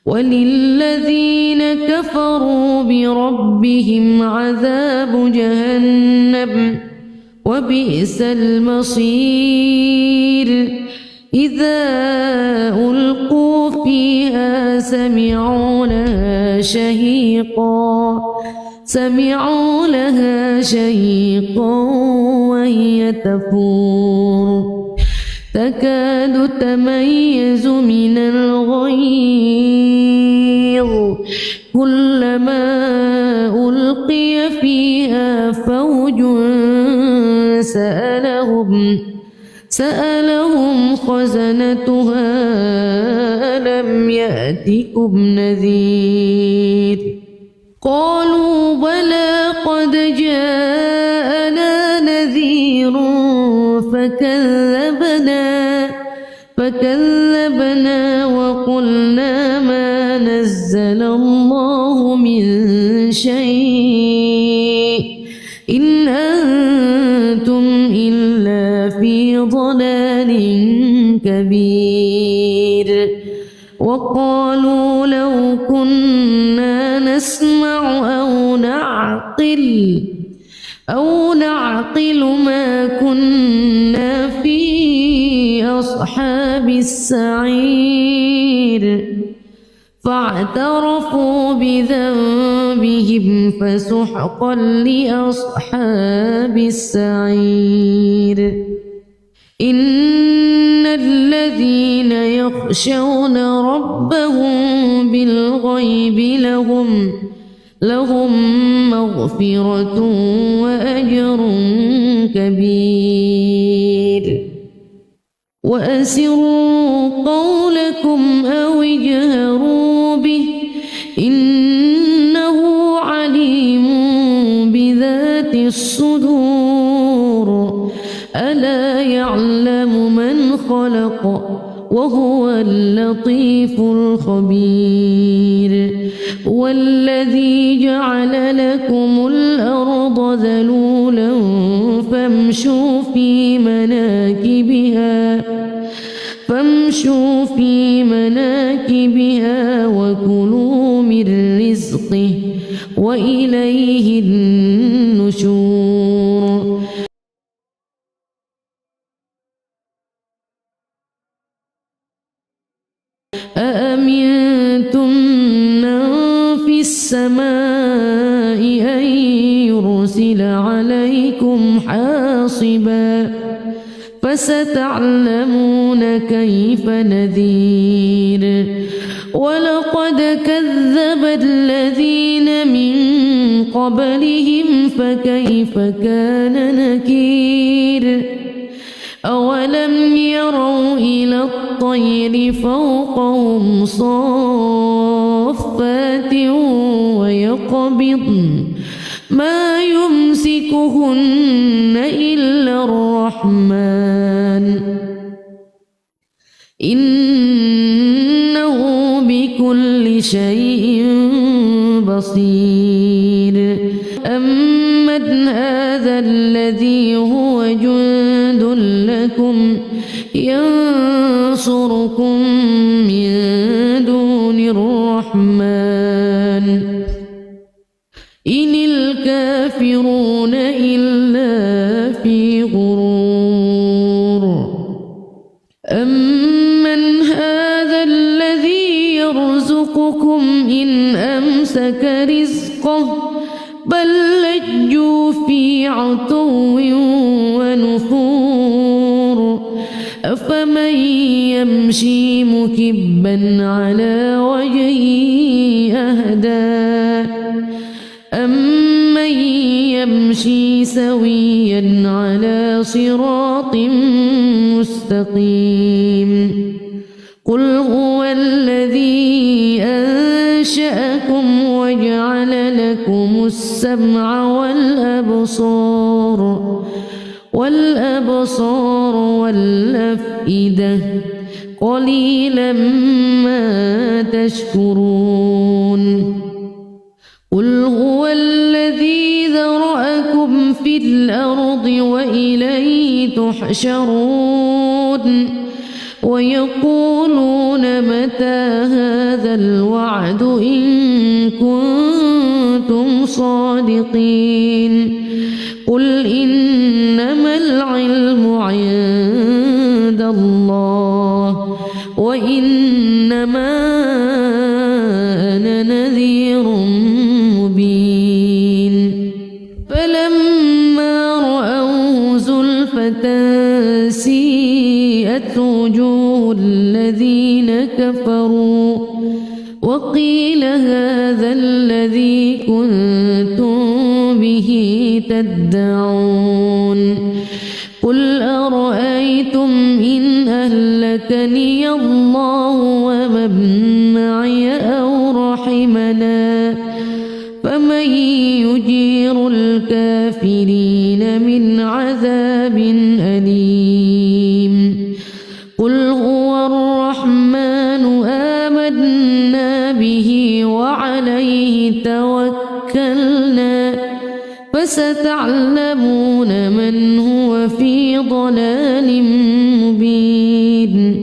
وللذين كفروا بربهم عذاب جهنم وبئس المصير إذا ألقوا فيها سمعوا لها شهيقا وهي تفور تكاد تميز من الغيظ كلما ألقي فيها فوج سألهم خزنتها ألم يأتكم نذير قالوا بلى قد جاءنا نذير فكذبنا وقلنا ما نزل الله من شيء إن أنتم إلا في ضلال كبير وقالوا لو كنا نسمع أو نعقل ما كنا في أصحاب السعير فاعترفوا بذنبهم فسحقا لأصحاب السعير إن الذين يخشون ربهم بالغيب لهم مغفرة وأجر كبير وأسروا قولكم أو اجهروا به إنه عليم بذات الصدور ألا يعلم من خلق وهو اللطيف الخبير والذي جعل لكم الأرض ذلولا فامشوا في مناكبها وكلوا من رزقه وإليه النشور أأمنتم من في السماء أن يرسل عليكم حاصبا فستعلمون كيف نذير ولقد كذب الذين من قبلهم فكيف كان نكير أولم يروا إلى الطير فوقهم صافات ويقبضن ما يمسكهن إلا الرحمن بكل شيء بصير أمن هذا الذي هو جند لكم ينصركم من دون الرحمن إن الكافرون إلا في غرور أمن هذا الذي يرزقكم إن أمسك رزقه بل لجوا في عتو ونفور أفمن يمشي مكبا على وجهه أهدى أمن يمشي سويا على صراط مستقيم قل هو الذي أنشأكم وجعل لكم السمع والأبصار والأفئدة قليلا ما تشكرون قل هو الذي ذرأكم في الأرض وإليه تحشرون ويقولون متى هذا الوعد إن كنتم صادقين قل إنما العلم عند الله وإنما أنا نذير مبين فلما رأوه زلفة سيئت وجوه الذين كفروا وقيل هذا الذي كنتم به تدعون قل أرأيتم إن أهلكني الله ومن معي أو رحمنا فمن يجير الكافرين من عذاب أليم قل هو الرحمن آمنا به وعليه توكلنا فستعلمون من هو في ضلال مبين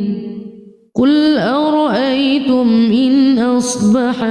قل أرأيتم إن أصبح